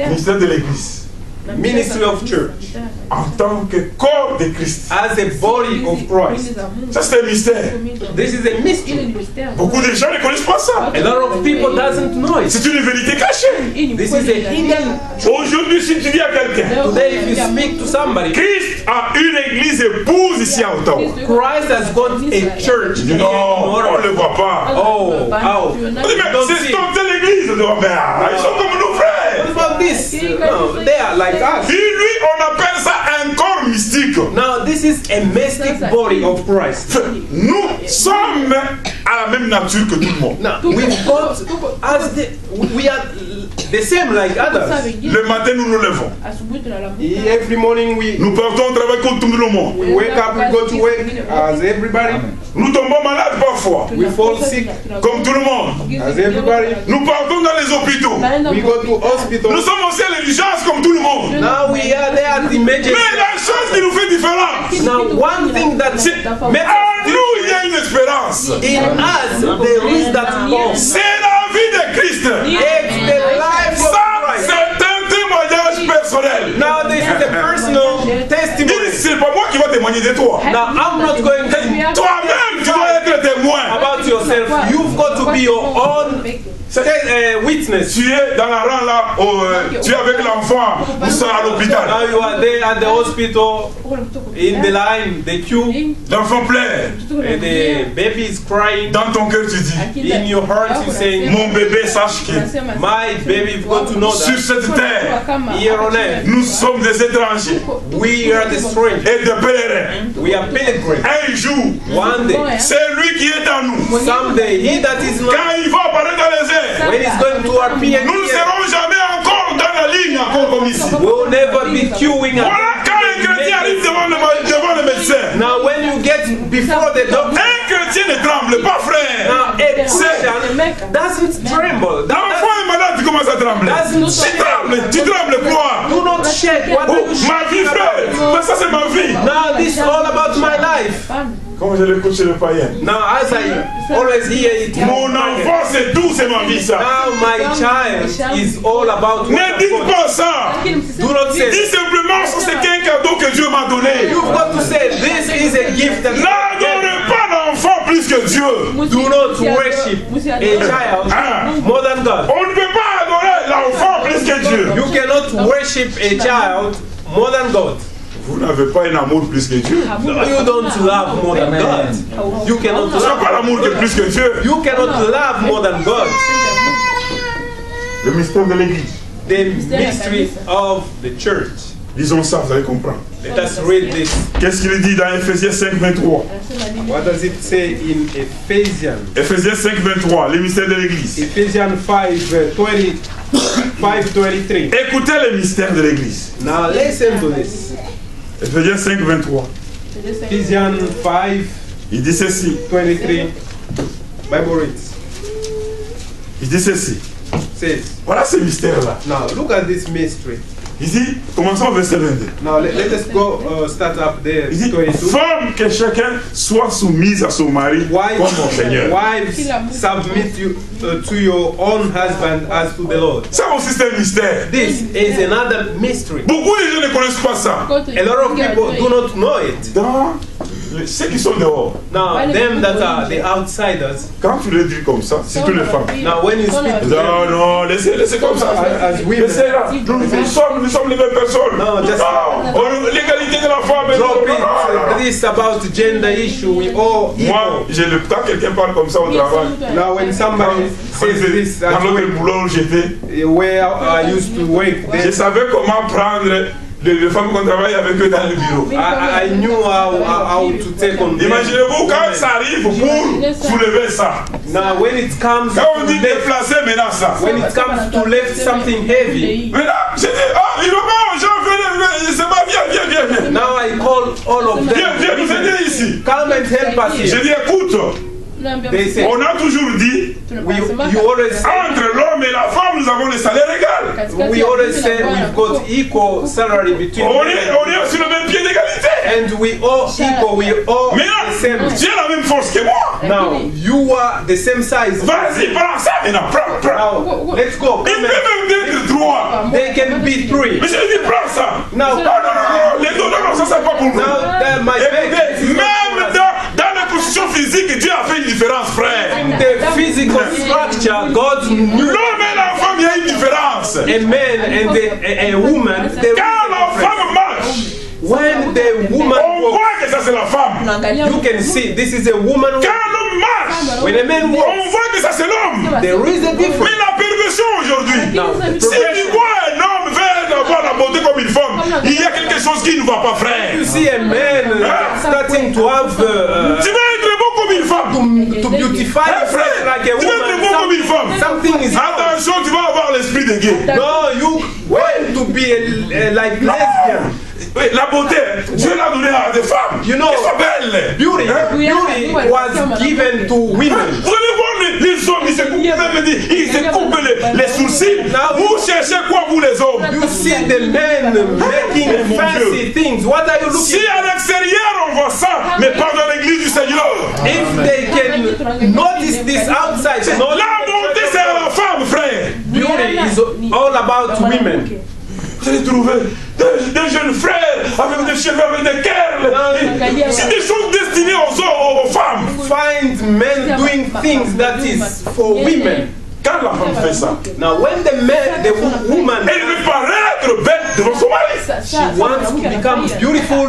Mystère de l'Église. ministry of church, en tant que corps de Christ. as a body of Christ. Ça, c'est un mystère. This is a mystery. Beaucoup de gens ne connaissent pas ça. A lot of people doesn't know it. C'est une vérité cachée. This is a hidden. Aujourd'hui, si tu dis à quelqu'un, Today, if you speak to somebody, Christ a une église épouse ici à Ottawa. Christ has got a church. Il dit non, on ne le voit pas. Oh, On dit, mais c'est l'église. Ils sont comme nos frères. What about this? No, they are like us. Et lui, on appelle ça un corps mystique. Now, this is a mystic body of Christ. Nous sommes à la même nature que tout le monde. Now, we've got as we are the same like others. Le matin, nous nous levons. Every morning Nous partons au travail comme tout le monde. we wake up, we go to work as everybody. Nous tombons malades parfois, We fall sick comme tout le monde. as everybody. Nous partons dans les hôpitaux. We go to Nous hospital. sommes aussi à l'urgence comme tout le monde. Now we are there at the emergency. Mais la chose qui nous fait différence, Now, one thing that makes en nous, il y a une espérance. in us there is that hope. C'est la vie de Christ. It's the life of Ça, Christ. c'est un témoignage personnel. Now this is a personal testimony. C'est pas moi qui vais témoigner de toi. Now I'm not going to Toi-même, tu dois être témoin. about yourself. You've got to be your own witness. Tu es dans la rang là, tu es avec l'enfant, nous sommes à l'hôpital. Now you are there at the hospital, in the line, the queue, L'enfant pleure. and the baby is crying. Dans ton cœur, tu dis, In your heart you say, mon bébé, sache que my baby, you've got to know sur that cette terre, here on earth, nous sommes des étrangers we are the strangers. et des pèlerins. We are pilgrims. Un jour, One day, c'est lui qui est en nous. someday, he that is not, Quand il va apparaître dans les airs, when he's going to appear nous ne here, serons jamais encore dans la ligne, encore comme ici. we will never be queuing at Voilà quand un chrétien arrive devant le médecin. Now when you get before the doctor, Un chrétien ne tremble pas, frère. now a Christian doesn't tremble. L'enfant est malade, tu commences à trembler. Tu trembles quoi? Do not shake. What Oh, are you ma vie, shaking frère. about? Mais ça, c'est ma vie. Now this is all about my life. Comme je l'écoute chez le païen. Now as I always hear it, Mon enfant, c'est tout, c'est ma vie, ça. now my child is all about what Ne I've dites got. pas ça. Do not say. Dis simplement, ça, c'est qu'un cadeau que Dieu m'a donné. You've got to say this is a gift that N'adorez pas l'enfant plus que Dieu. do not worship a child more than God. On ne peut pas adorer l'enfant plus que Dieu. You cannot worship a child more than God. Vous n'avez pas un amour plus que Dieu. You don't love more than God. You cannot Tu n'as pas love. l'amour que plus que Dieu. You cannot love more than God. Le mystère de l'église. The mystery of the church. Disons ça, vous allez comprendre. Let us read this. Qu'est-ce qu'il dit dans Ephésiens 5, 23? What does it say in Ephesians? Ephésiens 5, 23, le mystère de l'église. Ephesians 5:20, 5:23. Écoutez le mystère de l'église. Now listen to this. Ephésiens 5, 23. Ephesians 5:23. Il dit ceci. Bible reads. Il dit ceci. Says. Voilà ce mystère-là. Now look at this mystery. Il dit, commençons au verset 22. Now let us go start up there. Il dit, 22. femme, que chacun soit soumise à son mari comme au Seigneur. Wives, submit you to your own husband as to the Lord. Ça aussi c'est un mystère. This is another mystery. Beaucoup de gens ne connaissent pas ça. A lot of people do not know it. Dans ceux qui sont dehors, Now, them that are the outsiders, quand tu le dis comme ça, c'est toutes les femmes. now when you speak to them, Non, non, laissez comme ça. as women, Laissez là. Nous sommes les mêmes personnes. No, just- Non, l'égalité de la femme. drop Non, non, non. it. This about gender issue, we all Moi, equal. j'ai le temps quelqu'un parle comme ça au travail. Now, when somebody says this, Dans at l'autre work, boulot où j'étais, where I used to work, je then savais comment prendre les femmes qu'on travaille avec eux dans le bureau. I knew how to take on them. Imaginez-vous quand ça arrive pour soulever ça. Now, when it comes Quand on to dit lift, déplacer maintenant ça. when it comes to lift something heavy, Mais là, j'ai dit, ah, il va pas, Jean, venez, c'est pas, viens. now I call all of Viens, them. nous aider ici. Come and help us J'ai here. dit, écoute, They say, On a toujours dit, you always say, entre l'homme et la femme, nous avons le salaire égal. we always say we've got equal salary between On men est sur le même pied d'égalité. and we all equal, we all Mais the là, same. tu as la même force que moi. Now, you are the same size. Vas-y, prends ça maintenant, prends. Now, let's go. Il peut même être trois. They can be three. Mais je lui dis, prends ça. Now, Non, les deux, non, ça c'est pas pour nous. now my Écoutez, bag is même dans la position physique, Dieu a fait une différence, frère. in the physical structure, God knew L'homme et la femme, il y a une différence. a man and a woman. There is Quand la a difference. femme marche, When the woman on walks, voit que ça c'est la femme. you can see this is a woman. Quand l'homme marche, When a man on walks, voit que ça c'est l'homme. there is a difference. Mais la perversion aujourd'hui, Now, si tu vois un homme veut avoir la beauté comme une femme, il y a quelque chose qui ne va pas, frère. You see a man starting to have Tu veux être beau comme une femme. to beautify himself like a Tu veux être beau comme une woman. femme. Something is wrong. Attention, tu vas avoir l'esprit de gay. No, you want to be like lesbian. Oui, la beauté, Dieu l'a donné à des femmes. You know, Elles sont belles. Beauty, Hein? beauty was given to women. Vous allez voir les hommes, ils se coupent, même ils se coupent les sourcils. Vous cherchez quoi, vous les hommes? You see the men making fancy things. What are you Si looking à l'extérieur on voit ça, mais pas dans l'église du Seigneur. If they can notice this outside, not La beauté, c'est à la femme, frère. beauty is all about women. Vous allez trouver des jeunes frères avec des cheveux, avec des curls. C'est des choses destinées aux femmes. Find men doing things that is for women. Quand la femme fait ça, Now, when the man, the woman, elle veut paraître belle devant son mari. she wants to become beautiful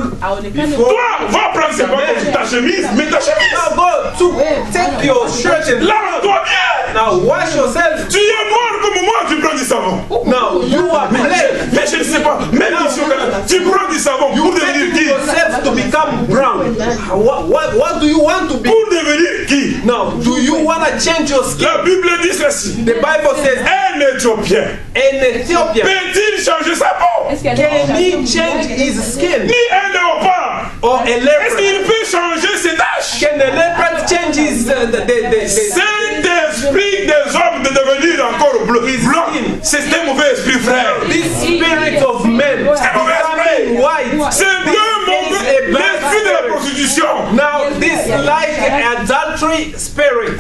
before. Toi, va prendre ses comme ta chemise, mets ta chemise. Now go to take your shirt and Lave-toi bien. now wash yourself. Tu es noir comme moi, tu prends du savon. Now you are black. Mais je ne sais pas, même ici au Canada, tu prends du savon pour devenir qui? Yourself to become brown. What do you want to be? Pour devenir qui? Now, do you want to change your skin? La Bible dit ceci. The Bible says, Un Éthiopien an Ethiopian, peut-il changer sa peau? can he change his skin? Ni un léopard. Or a Est-ce leopard? qu'il peut changer ses taches? Can a leopard change his the Saint-Esprit des hommes de devenir encore blanc. C'est un mauvais esprit, frère. this spirit of men becoming white? C'est deux mauvais. L'esprit de la prostitution. Now this like adultery spirit.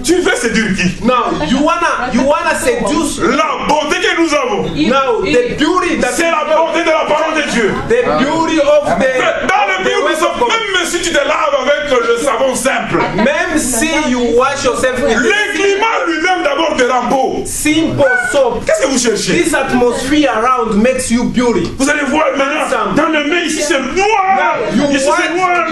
Tu veux séduire qui? Now you wanna seduce. La beauté que nous avons, Now the beauty that c'est la beauté de la parole de Dieu. the beauty of the Dans le Bible, word of God. même si tu te laves avec le savon simple, Même si you wash yourself with le climat lui-même d'abord te rend beau. simple soap, Qu'est-ce que vous cherchez? this atmosphere around makes you beauty. Vous allez voir maintenant, dans le main ici c'est noir, ici c'est noir,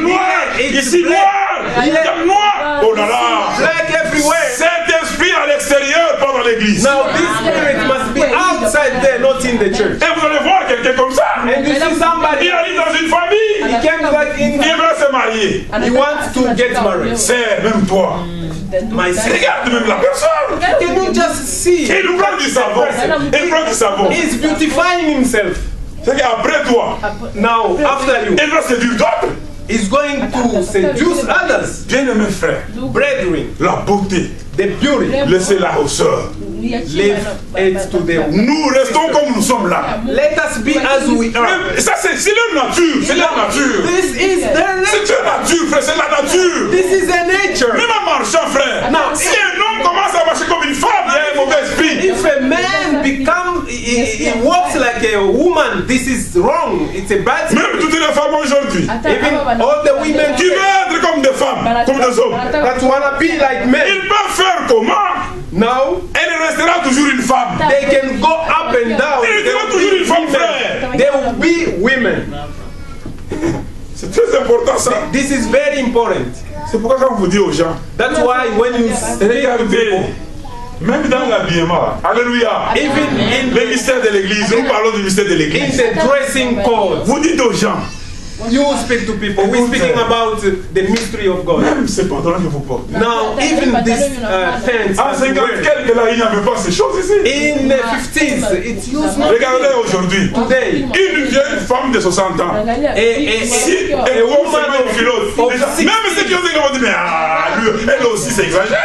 ici noir, il est noir. Oh là là! Black everywhere. Cet esprit à l'extérieur, pas dans l'église. Now this spirit must be outside there, not in the church. Et vous allez voir quelqu'un comme ça. And you see somebody, Il arrive dans une famille, he came back in, il veut se marier. he wants to get married. Sœur, même toi, My sister, regarde même la personne. can you just see? Il prend du savon. Il prend du savon. He's beautifying himself. C'est qu'après toi, Now, after you, il va séduire d'autres. he's going to seduce others. Bien-aimés frères, Brethren, la beauté, the beauty, laissez-la aux sœurs. leave it to them. Nous restons comme nous sommes là. Let us be as we are. Ça, c'est leur nature. C'est leur nature. This is their C'est nature. leur nature, frère. C'est la nature. This is their nature. Même en marchant, frère. Non. Si un homme commence à marcher comme une femme, il y a un mauvais esprit. If a man become, he walks like a woman, this is wrong. It's a bad thing. Même toutes les femmes aujourd'hui, Even all the women qui veulent être comme des femmes, comme des hommes, that wanna be like men, ils peuvent faire comment? now Elle restera toujours une femme. they can go up and down. Elle They restera will toujours be une femme, women. frère. They will be women. C'est très important ça. This is very important. C'est pourquoi quand vous dites aux gens, That's why when you speak to regardez, people, même dans l'habillement, alléluia, even in le mystère de l'église, nous parlons du mystère de in l'église. the dressing code, Vous dites aux gens, you speak to people. We're speaking about the mystery of God. même ces pantalons que vous portez. Now, even this pants, En that we 50 wear, quelques là, il n'y avait pas ces choses ici. in the 50s, it's used not Regardez aujourd'hui, today. une vieille femme de 60 ans, si elle a voit woman seulement une culotte, of déjà, 60, même ceux qui ont dit, ils vont dire, mais ah, lui, elle c'est exagéré.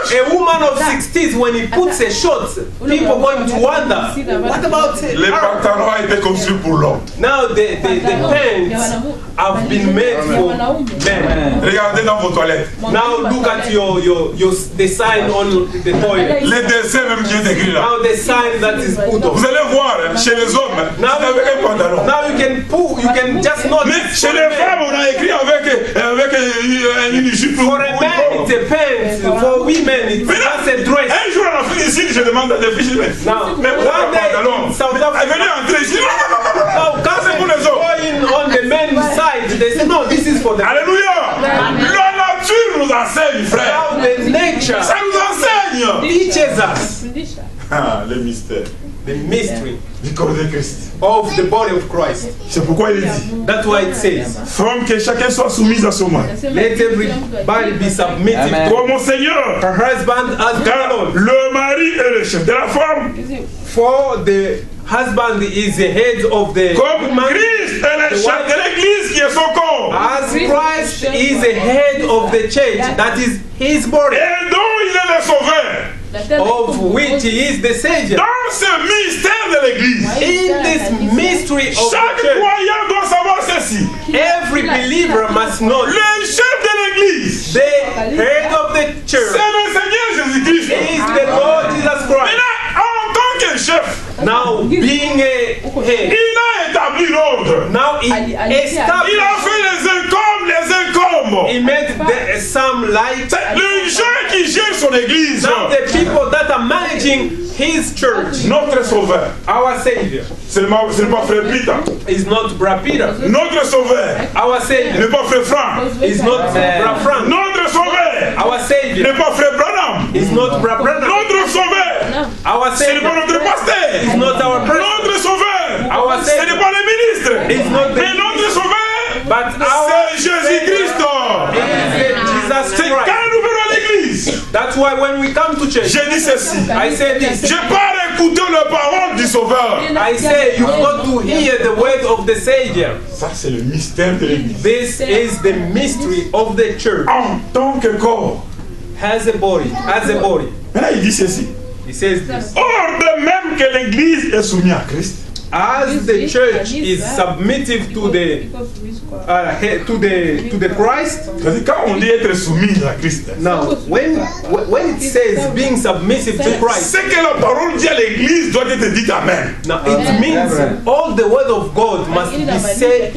A woman of 60s, when he puts a short, people going to wonder, what about it? Les pantalons ont été construits pour l'homme. Now the pants have been made for men. Regardez dans vos toilettes. Now look at the sign on the toilet. Les dessins même qui est écrit là. Now the sign that is put on. Vous allez voir chez les hommes, c'est avec un pantalon. Now you can just not. Mais chez les femmes, on a écrit avec une jupe. For a man, it's a pants. For women, it's just a dress. Un jour en Afrique ici, je demande à des filles, mais one day in South Africa, venez entrer ici. now c'est pour les hommes. going on the men's side, they say no, this is for the. Alléluia. La nature nous enseigne, frère. Now the nature Ça nous enseigne. teaches us Ah, le mystère the mystery du corps de Christ. of the body of Christ. C'est pourquoi il dit, That's why it says, femme, que chacun soit soumis à son mari. let everybody be submitted Amen. to Comme mon Seigneur. her husband as the Car Lord. le mari est le chef de la femme. For the husband is the head of the Comme woman, Christ est le chef de l'église qui est son corps. as Christ is the head of the church, that is his body, Et dont il est le sauveur. of which he is the Savior. Dans ce mystère de l'église, In this mystery of chaque the church, croyant doit savoir ceci. every believer must know Le chef de l'église, the head of the c'est church le Seigneur Jésus-Christ. is the Lord Jesus Mais Christ. là, en tant que chef, Now, being a head, il a établi l'ordre. now he Il a established, fait les incombes. he made some light. C'est le gens qui gère son église. Now the people that are managing his church, Notre sauveur, our Savior, c'est pas frère Peter. is not Bra Peter. Notre sauveur, Our Savior n'est pas frère Franck. is not Bra Frank. Notre sauveur, Our Savior n'est pas frère Branham. is not Bra Branham. Notre sauveur, Our ce n'est pas Savior notre pasteur. is not our president. Notre sauveur, Our ce n'est Savior pas le ministre. is not the Mais notre sauveur, but our c'est Jésus-Christ. is Jesus C'est Christ. quand nous venons à l'église, That's why when we come to church, j'ai dit ceci. I say this. Je pars écouter les paroles du Sauveur. I say you've got to hear the word of the Savior. Ça, c'est le mystère de l'église. This is the mystery of the church. En tant que corps. Has a body. Maintenant, il dit ceci. He says this. Or de même que l'église est soumise à Christ. As the church is submissive to the Christ. C'est-à-dire, quand on dit être soumis à Christ, Now, when it says being submissive to Christ, c'est que la parole dit à l'église doit être dite Amen. now it means all the word of God must be said.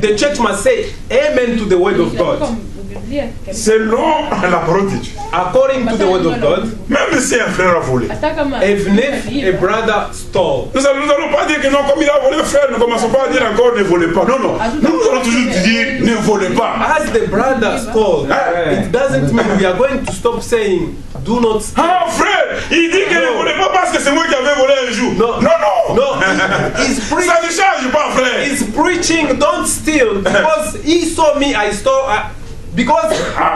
The church must say amen to the word of God, Selon la parole de Dieu. according to the word of God. Même si un frère a volé. Even if a brother stole, Nous allons pas dire que non, comme il a volé, frère, ne commençons pas à dire encore ne volez pas. Non, non. Nous allons toujours dire ne volez pas. as the brother stole, it doesn't mean we are going to stop saying do not steal. Ah, frère, il dit que ne volez pas parce que c'est moi qui avais volé un jour. No. Non, non. No, he's Ça preaching. ne change pas, frère. He's preaching, don't steal, because he saw me, I stole, because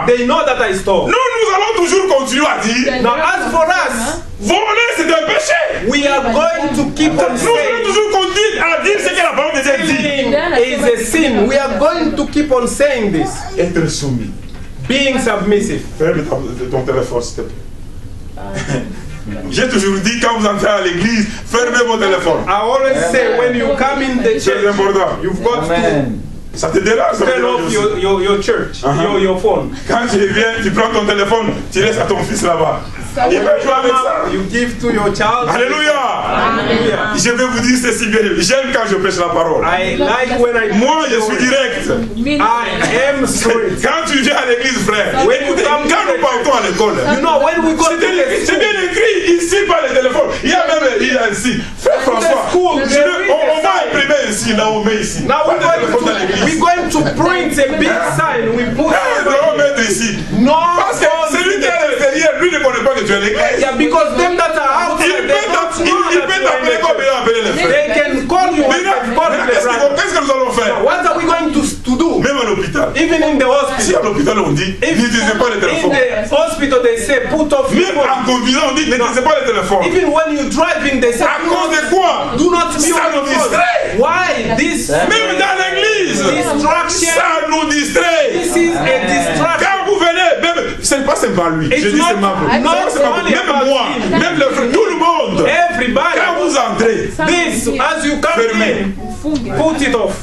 they know that I stole. Nous allons toujours continuer à dire Now, as for us, voler, c'est un péché. we are going to keep on Nous allons saying toujours continuer à dire ce que la parole de Dieu dit. stealing is a sin. We are going to keep on saying this. Être soumis. Being submissive. Ferme ton téléphone, s'il te plaît. J'ai toujours dit, quand vous entrez à l'église, fermez vos téléphones. I always say when you come in the C'est church, important. you've got to Amen. Ça te dérange, ça me turn dérange off aussi. your church, Uh-huh. your phone. Quand tu viens, tu prends ton téléphone, tu laisses à ton fils là-bas. Il va jouer avec ça. You give to your child. Alléluia. Hallelujah. Je vais vous dire ceci bien. J'aime quand je prêche la parole. I like when I Moi, je suis direct. I am straight. Quand tu viens à l'église, frère, écoutez, quand nous partons à l'école, You know, when we go to the c'est bien écrit ici par les téléphones. Il y a même ici. Frère François, school, on va imprimer ici, là, on met ici. now Pas de téléphone dans we're l'église. going to print a big sign. We put On va mettre ici. no Parce que celui qui est à l'extérieur, lui ne connaît pas que tu es à l'église. Yeah, because them that are Il outside, peut they don't know il that peut you are in t'appeler the comme il church. a appelé les frères. They can call you and call you the brother. Qu'est-ce que nous allons faire? What are we going to do? Même à l'hôpital. Even in the Si à hospital. l'hôpital on dit, n'utilisez pas les In téléphones. the hospital, they say put off your Même en phone. conduisant on dit, n'utilisez pas les téléphones. Even when you're driving, they say À cause de quoi? do not be Ça on nous your phone. distrait. Why? This Même dans l'église, distraction. ça nous distrait. This is a distraction. Quand vous venez, même c'est pas seulement lui. It's Je dis not- seulement vous. not C'est pas only même about moi, him. même le frère, tout le monde. Everybody. Quand vous entrez, This, as you come Fermez. in, put it off.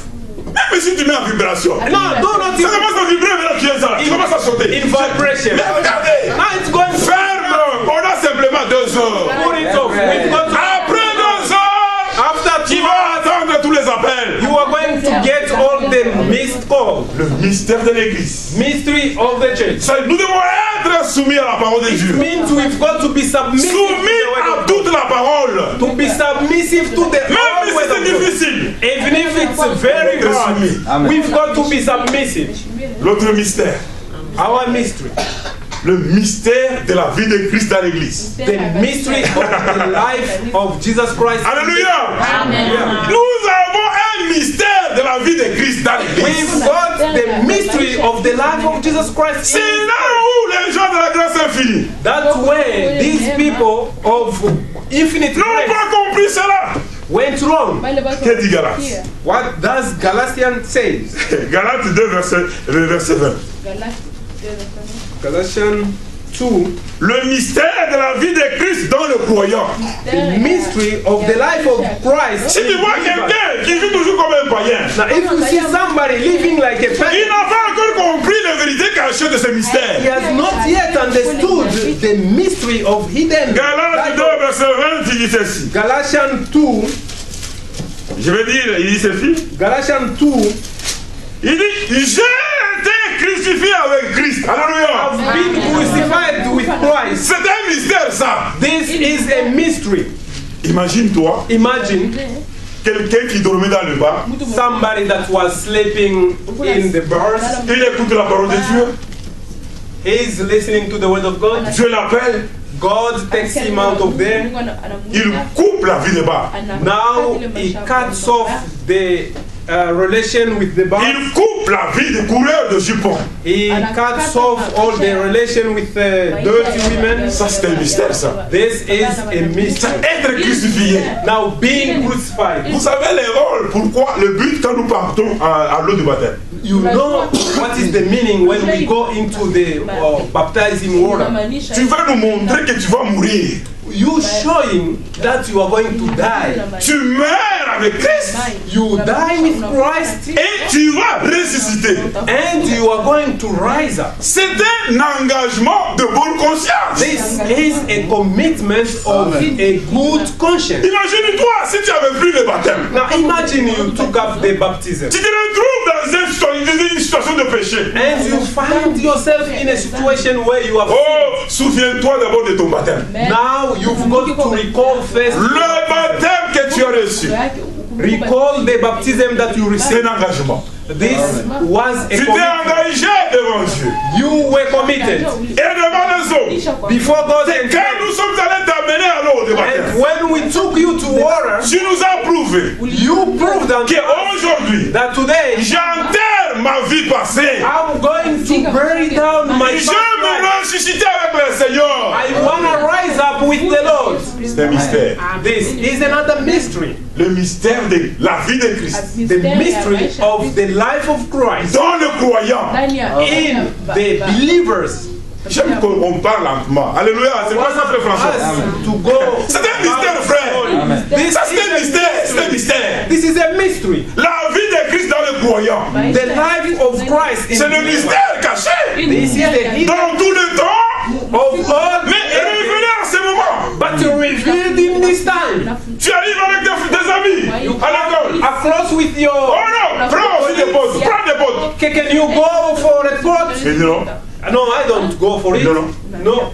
même si tu mets en vibration, No, do not ça commence à vibrer, mais là tu es là, tu commences à sauter. in vibration. Mais regardez, Now it's going to ferme, on a simplement 2 heures. put it off. We've got to, Après 2 heures, after tu 2 vas hours, attendre tous les appels. you are going to get all the missed calls. Le mystère de l'église. Mystery of the church. Ça, nous devons être soumis à la parole de It Dieu. means we've got to be submissive to Soumis the word à of God. toute la parole. To be submissive to the Même whole si word c'est of God. difficile. Even if it's very hard, we've got to be submissive. L'autre mystère. Our mystery. Le mystère de la vie de Christ dans l'église. The mystery of the life of Jesus Christ. Alléluia. Nous avons un mystère de la vie de Christ dans l'église. We've got the mystery of the life of Jesus Christ. C'est là où les gens de la grâce infinie That's where these people of infinite n'ont grace pas compris cela. went wrong. Que dit Galates? What does Galatians say? Galates 2, verset 20. Galatians 2. Le mystère de la vie de Christ dans le croyant. The mystery of the life of Christ. Si tu vois quelqu'un qui vit toujours comme un païen, Now, if you see somebody living like a il pagan, n'a pas encore compris les vérités cachées de ce he mystère. has not yet understood the mystery of hidden. Galates 2, verset 20, il dit ceci. Galatians 2. Je vais dire, il dit ceci. Galatians 2. Il dit, j'ai été crucifié avec Christ. Alléluia. Have been crucified with Christ. C'est un mystère ça. This is a mystery. Imagine-toi, Imagine quelqu'un qui dormait dans le bar, somebody that was sleeping in the bars. il écoute la parole de Dieu, He's listening to the word of God. Dieu l'appelle, God takes him out of there. il coupe la vie de bar. Now he cuts off the relation with the bar. Il coupe la vie des coureurs de jupons. He cuts off all the relation with dirty women. Ça c'est un mystère ça. This is a mystery. Être crucifié. Now being crucified. Vous savez les rôles, pourquoi, le but quand nous partons à l'eau de baptême. You know what is the meaning when we go into the baptizing water. Tu veux nous montrer que tu vas mourir. You showing that you are going to die. Tu meurs avec Christ You die with Christ et tu vas ressusciter. and you are going to rise up. C'est un engagement de bonne conscience. This is a commitment of a good conscience. Imagine-toi si tu avais pris le baptême. Now imagine you took up the baptism Tu te retrouves dans une situation de péché. and you find yourself in a situation where you have Oh, souviens-toi d'abord de ton baptême. now you've got to recall first. Le baptême que tu as reçu, Recall the baptism that you c'est received. un engagement. This was a Tu t'es commitment. engagé devant Dieu You were committed et devant les autres. before God and Quand nous sommes allés t'amener à l'eau de And baptême, when we took you to water, tu nous as prouvé you proved unto us qu'aujourd'hui, that today j'enterre ma vie passée. I'm going to bury down my Je past me life. ressusciter avec le Seigneur. I want to rise up with the Lord. C'est un mystère. This is another mystery. Le mystère de la vie de Christ. The mystery of the life of Christ Dans le croyant. in the believers. J'aime qu'on parle lentement. Alléluia. C'est pas ça, frère François. Us to go. C'est un mystère, frère. This Ça, c'est un is mystère. C'est un mystère. This is a mystery. La vie de Christ dans le croyant. The life of Christ in C'est le mystère caché. This is the hidden Dans tout le temps. of all, Mais révélé en ce moment. but you revealed in this time. Tu arrives avec des amis à l'école. Across with your. Oh non, prends aussi des potes. Prends des potes. Can you go for a quote? Il dit non. No, I don't go for it. Non, non. No,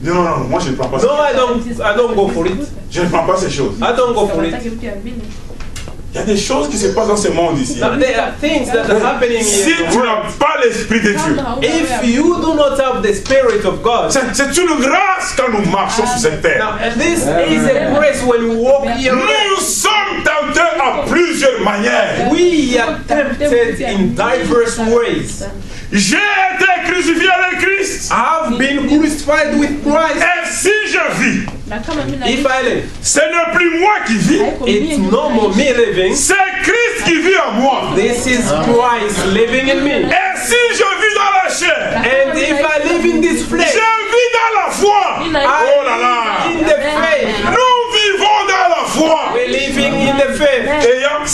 Non, moi je ne prends pas ça. no, I don't go for it. Je ne prends pas ces choses. I don't go for it. Il y a des choses qui se passent dans ce monde ici. Now, there are things that are happening Si here. tu n'as pas l'Esprit de Dieu, If you do not have the Spirit of God, c'est une grâce quand nous marchons sur cette terre. now this is a grace when we walk here. Nous sommes tentés à plusieurs manières. We are tempted in diverse ways. J'ai été crucifié avec Christ. I've been crucified with Christ. Et si je vis, If I live, ce n'est plus moi qui vis, it's no more me living. c'est Christ qui vit en moi. This is Christ living in me. Et si je vis dans la chair, And if I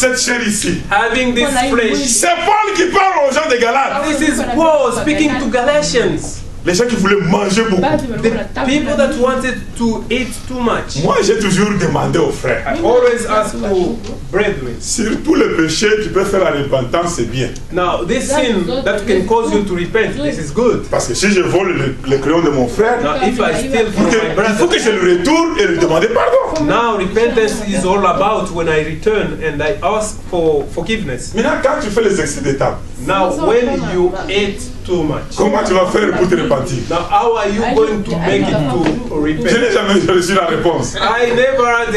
cette chair ici. having this flesh. C'est Paul qui parle aux gens de Galates. This is Paul speaking to Galatians. Les gens qui voulaient manger beaucoup. The people that wanted to eat too much. Moi, j'ai toujours demandé aux frères. I always ask to brethren. Sur tous les péchés, tu peux faire la repentance, c'est bien. Now, this sin that can cause you to repent, this is good. Parce que si je vole le crayon de mon frère, Now, if I steal from my il faut que je brother, le retourne et lui demander pardon. now repentance is all about when I return and I ask for forgiveness. Maintenant, quand tu fais les excès d'étape, Now, when you ate too much, comment tu vas faire pour te repentir? now how are you going to make it to Je repent? n'ai jamais reçu la réponse. I never had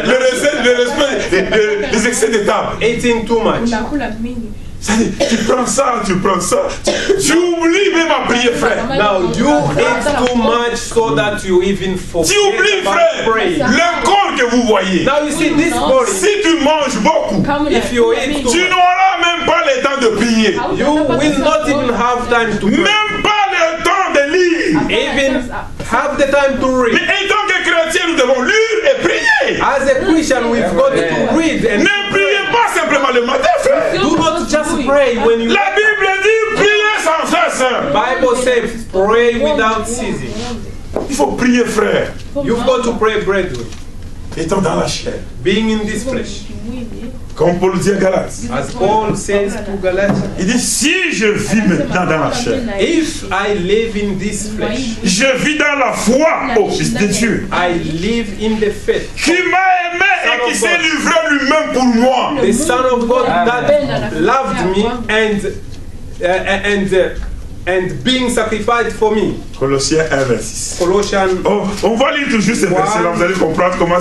Le respect des excès d'étape. eating too much. C'est-à-dire, tu prends ça, tu oublies même à prier, frère. Now you ate too much so that you even Tu forget oublies, about frère, praying. le corps que vous voyez. Now you see this body. Si tu manges beaucoup, If you eat too tu much, n'auras même pas le temps de prier. you will not even have time to pray. Même pas le temps de lire. Even have the time to Mais read. étant que chrétiens, nous devons lire et prier. As a Christian, we've got to read and Ne priez pas simplement le matin, frère. do not just pray when you. La Bible dit priez sans cesse. Bible says pray without ceasing. Il faut prier, frère. You've got to pray, brethren, Étant dans la chair. being in this flesh. Comme Paul dit à Galates. As Paul says to Galatians, Il dit si je vis maintenant dans la chair, if I live in this flesh, je vis dans la foi au Fils de Dieu, I live in the faith. qui m'a aimé et qui s'est livré lui-même pour moi. The Son of God that loved me and being sacrificed for me. Colossiens 1, 26. Colossians Oh, on va lire toujours ce verset-là, vous allez comprendre comment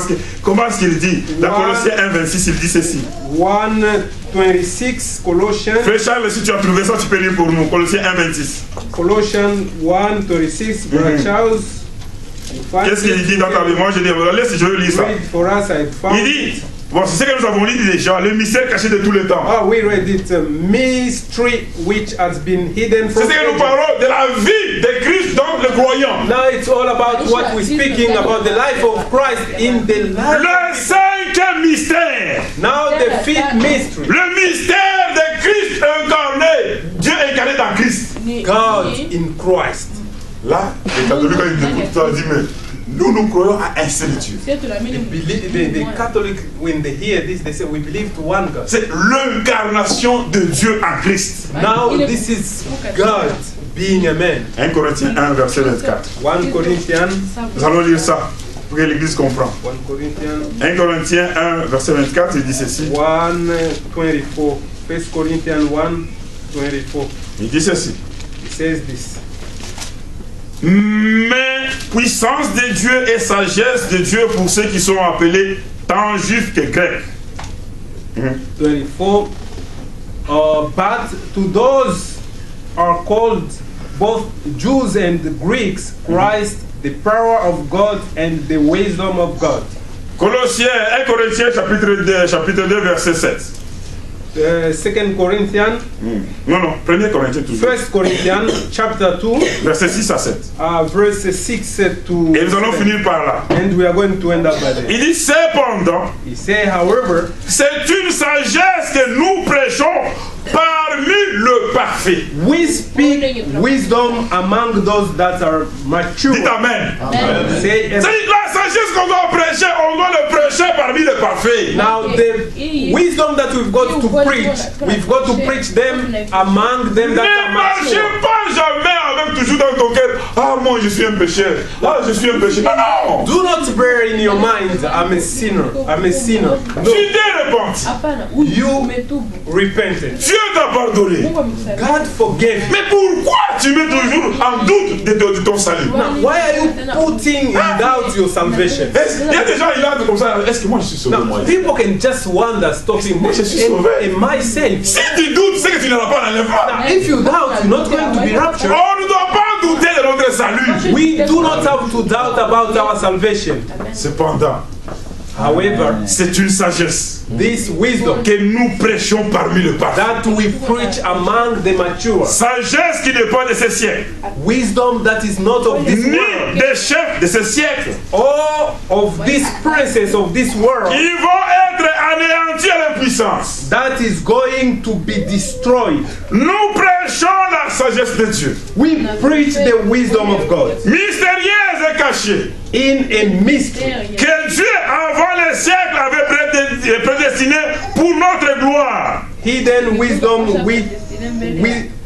est-ce qu'il dit. Dans Colossiens 1, 26, il dit ceci. 1:26, Colossians. Frère Charles, si tu as trouvé ça, tu peux lire pour nous. Colossiens 1, 26. Colossians 1:26, Brother Charles. you find Qu'est-ce qu'il it? dit dans ta Bible? Moi, je dis, laisse, je veux lire ça. Read for us, I found Il dit, bon, c'est ce que nous avons lu déjà, le mystère caché de tous les temps. Oh, we read it, mystery which has been hidden C'est from ce que nous ages. parlons de la vie de Christ dans le croyant. Now it's all about what we're speaking about, the life of Christ in the life. Le cinquième mystère. Now the fifth mystery, Le mystère de Christ incarné. Dieu incarné dans Christ. God in Christ. Là, les catholiques, quand ils écoutent ça, ils disent, mais nous croyons à un seul Dieu. The Catholic, when they hear this, they say we believe to one God. C'est l'incarnation de Dieu en Christ. Now this is God being a man. 1 Corinthiens 1, verset 24. 1 Corinthians, Nous allons lire ça pour que l'Église comprenne. 1 Corinthians 1 Corinthiens 1, verset 24, il dit ceci. 1:24. 1 Corinthians 1:24. Il dit ceci. It says this. Mais puissance de Dieu et sagesse de Dieu pour ceux qui sont appelés tant juifs que grecs. 24. But to those are called both Jews and Greeks, Christ, the power of God and the wisdom of God. Colossiens 1 Corinthiens chapitre 2 verset 7. 2 Corinthians, Non, 1 Corinthiens toujours. 1 Corinthians chapter 2, Verset 6 à 7. verse 6 to Et nous allons 7. finir par là. And we are going to end up by there. Il dit cependant, He said, however, c'est une sagesse que nous prêchons parmi le parfait. we speak wisdom among those that are mature. Dites Amen. Say amen. C'est la sagesse qu'on doit prêcher, on doit le prêcher parmi les parfaits. Now the wisdom that we've got to preach, we've got to preach them among them that Ne are marchez mature. pas jamais avec toujours dans ton cœur. Ah, moi je suis un pécheur. Ah, je suis un pécheur. Non, non. Do not bear in your mind, I'm a sinner. I'm a sinner. No, Tu t'es repenti. you repented. Dieu t'a pardonné. God forgave. Mais pourquoi tu mets toujours en doute de ton salut? Now, why are you putting in doubt your salvation? Il y a des gens qui là comme ça. Est-ce que moi je suis sauvé? Now, Moi, people can just wonder, stopping, Moi, je suis sauvé. am I saved? si tu doutes, c'est que tu n'auras pas l'enlèvement. If you doubt, you're not going to be raptured. On ne doit pas douter de notre salut. We do not have to doubt about our salvation. Cependant, However, c'est une sagesse this wisdom que nous prêchons parmi le parfait. that we preach among the mature, Sagesse qui n'est pas de ce siècle, wisdom that is not of this ni world, des chefs de ce siècle, or of these princes of this world, qui vont être anéantis à l'impuissance. that is going to be destroyed. Nous prêchons la sagesse de Dieu, We preach the wisdom of God mystérieuse et cachée, in a mystery que Dieu avant les siècles avait prédestinée pour notre gloire. hidden wisdom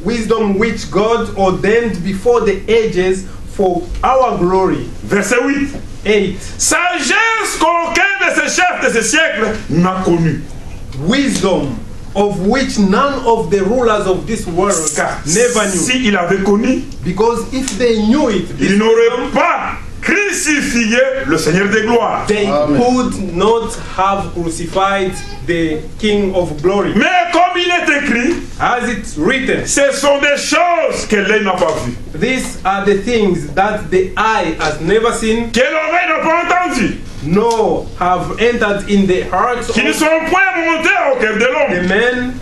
wisdom which God ordained before the ages for our glory. Verset 8. 8. Sagesse qu'aucun de ces chefs de ce siècle n'a connue. Wisdom of which none of the rulers of this world Car never knew. s'il avait connu, Because if they knew it, il n'aurait pas crucifié le Seigneur des gloires. they could not have crucified the King of glory. Mais comme il est écrit, As it's written, ce sont des choses que l'œil n'a pas vues, these are the things that the eye has never seen, que l'oreille n'a pas entendues, nor have entered in the hearts of qui ne sont point montées au cœur de the l'homme. men.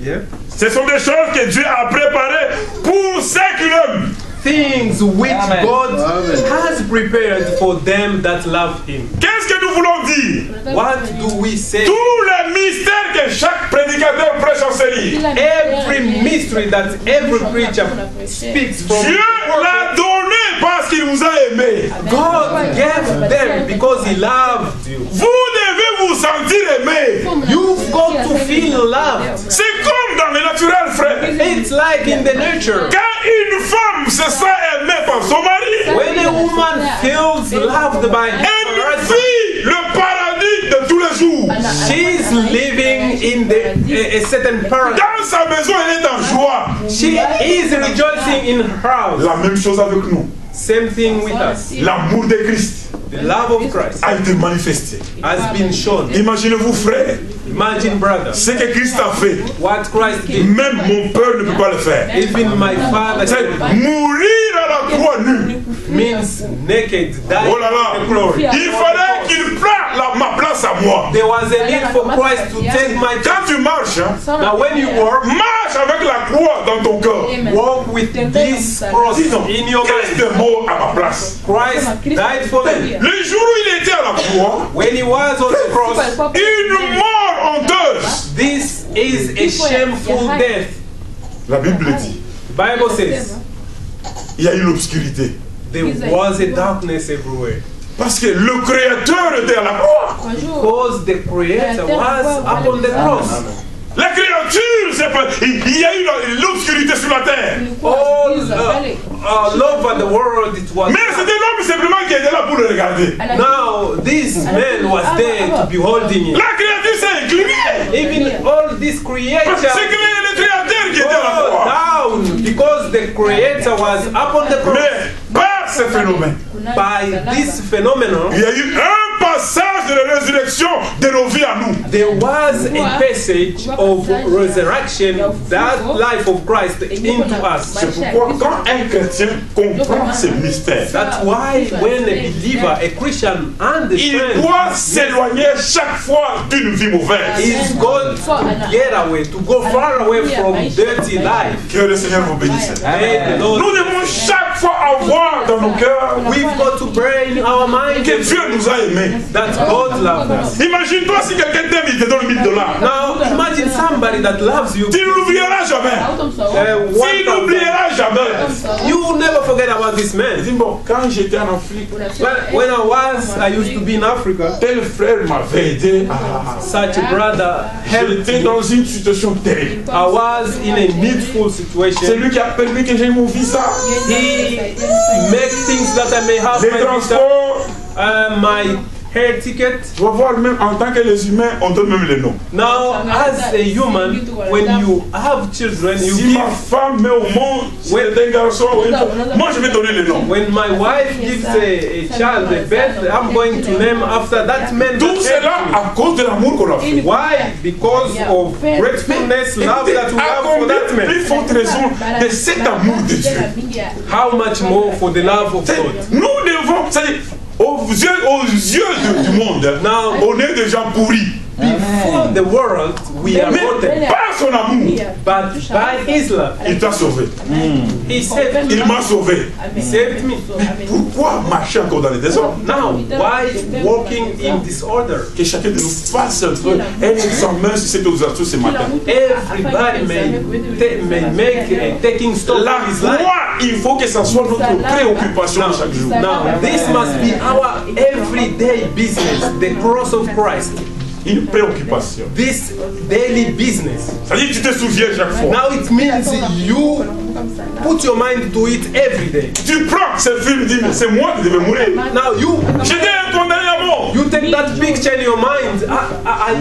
Yeah. Ce sont des choses que Dieu a préparées pour ceux qui l'aiment. Things which Amen. God Amen. has prepared for them that love Him. Qu'est-ce que nous voulons dire? What do we say? Tous les mystères que chaque prédicateur prêche en série, Every mystery that every preacher speaks from Dieu l'a donné parce qu'il vous a aimé. God gave them because He loved you. Vous devez vous sentir aimé. You've got to feel loved. C'est comme dans le naturel, frère. It's like in the nature. Quand une femme se sent aimée par son mari, When a woman feels loved by her elle husband, vit le paradis de tous les jours. she's living in a certain paradise. Dans sa maison, elle est en joie. She is rejoicing in her house. La même chose avec nous. Same thing with us. L'amour de Christ The love of Christ a été manifesté. has been shown. Imaginez-vous, frère, Imagine, brother, ce que Christ a fait. what Christ did. Même mon père ne peut pas le faire. Even my father C'est mourir à la croix nue. means naked, dying Oh là là. in the glory. Il fallait qu'il prenne ma place à moi. There was a need for Christ to take my Quand time. tu marches, hein, Now when you walk, marche avec la croix dans ton corps. walk with this cross Dis donc, in your Christ mind. est mort à ma place. Christ died for me. Le jour où il était à la croix, When he was on the cross, une mort honteuse. this is a shameful death. La Bible dit, The Bible says il y a eu l'obscurité. there was a darkness everywhere. Parce que le Créateur était à la croix. Because the Creator was upon the cross. La créature, c'est pas... Il y a eu l'obscurité sur la terre. All over the world it was. Mais c'était l'homme simplement qui était là pour le regarder. Now this man was there to beholding it. La créature s'est inclinée. Even all this creation C'est que le Créateur qui était à la croix. down because the Creator was upon the cross. Mais par ce phénomène, By this phenomenon, il y a eu un passage de la résurrection de nos vies à nous. there was a passage of resurrection, that life of Christ into us. C'est pourquoi quand un chrétien comprend ces mystères, That's why when a believer, a Christian, il doit understands, s'éloigner chaque fois d'une vie mauvaise. he's got to get away, to go far away from dirty life. Que le Seigneur vous bénisse. May the Lord- Nous devons chaque fois avoir dans nos cœurs We've got to pray in our mind que Dieu nous a aimés. that God loves us. Imagine-toi si quelqu'un t'aime, il te donne $1000. Now imagine somebody that loves you. Tu ne l'oublieras jamais. Tu n'oublieras jamais. You will never forget about this man. Dis bon, quand j'étais en Afrique, When I used to be in Africa, tel frère m'avait aidé. Ah, such a brother helped j'étais me. dans une situation terrible. I was in a needful C'est situation. lui qui a permis que j'ai mon visa, He make things that I may have les my visa, transports. my air ticket. Tu vas voir, même en tant que les humains, on donne même les noms. Now, as a human, when you have children, you Si give. ma femme met au monde, si c'est un garçon, moi je vais donner les noms. When my wife gives a child a birth, I'm going to name after that man. Tout that cela helped me. à cause de l'amour qu'on a fait. Why? Because of gratefulness, love that we have for that man. Plus forte raison de cet amour de Dieu. How much more for the love of God? Nous devons, c'est-à-dire, aux yeux du monde, on est des gens pourris. Before the world, we are Mais rotten. par son amour, But by His love, il t'a sauvé. He saved Il m'a sauvé. He saved me. Pourquoi marcher encore dans les désordres? Now, why walking in disorder? Que chacun de nous fasse un peu un examen sur ce que nous avons tous ce matin. Everybody may make taking stock La of his life. foi, il faut que ça soit notre préoccupation de chaque jour. Now, this must be our everyday business, the cross of Christ. Une préoccupation. This daily business. C'est-à-dire que tu te souviens chaque fois. Now it means you put your mind to it every day. Tu prends ce film et dis, mais c'est moi qui devais mourir. Now J'étais condamné à mort. you take that picture in your mind.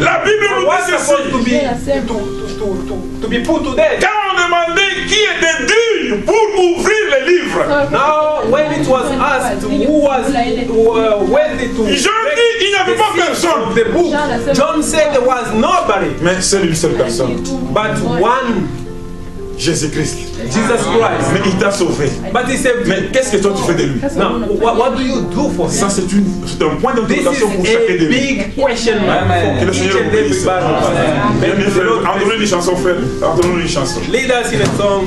La Bible nous was dit supposed to ceci. be put to death. Quand on demandait qui était digne pour ouvrir les livres, Now when it was asked who was worthy to Jean dit il n'y avait pas personne. the book, John said there was nobody Mais c'est une seule personne, but one, Jésus-Christ. Jesus Christ. Mais il t'a sauvé. But he said, Mais qu'est-ce que toi tu fais de lui? now what do you do for Ça him? c'est un point This d'interrogation pour is chacun a de nous. big question mark Que for le each Seigneur and nous bénisse. everybody. Bien, mes frères, entendons une chanson, frère. Entendons une chanson. Lead us in a song.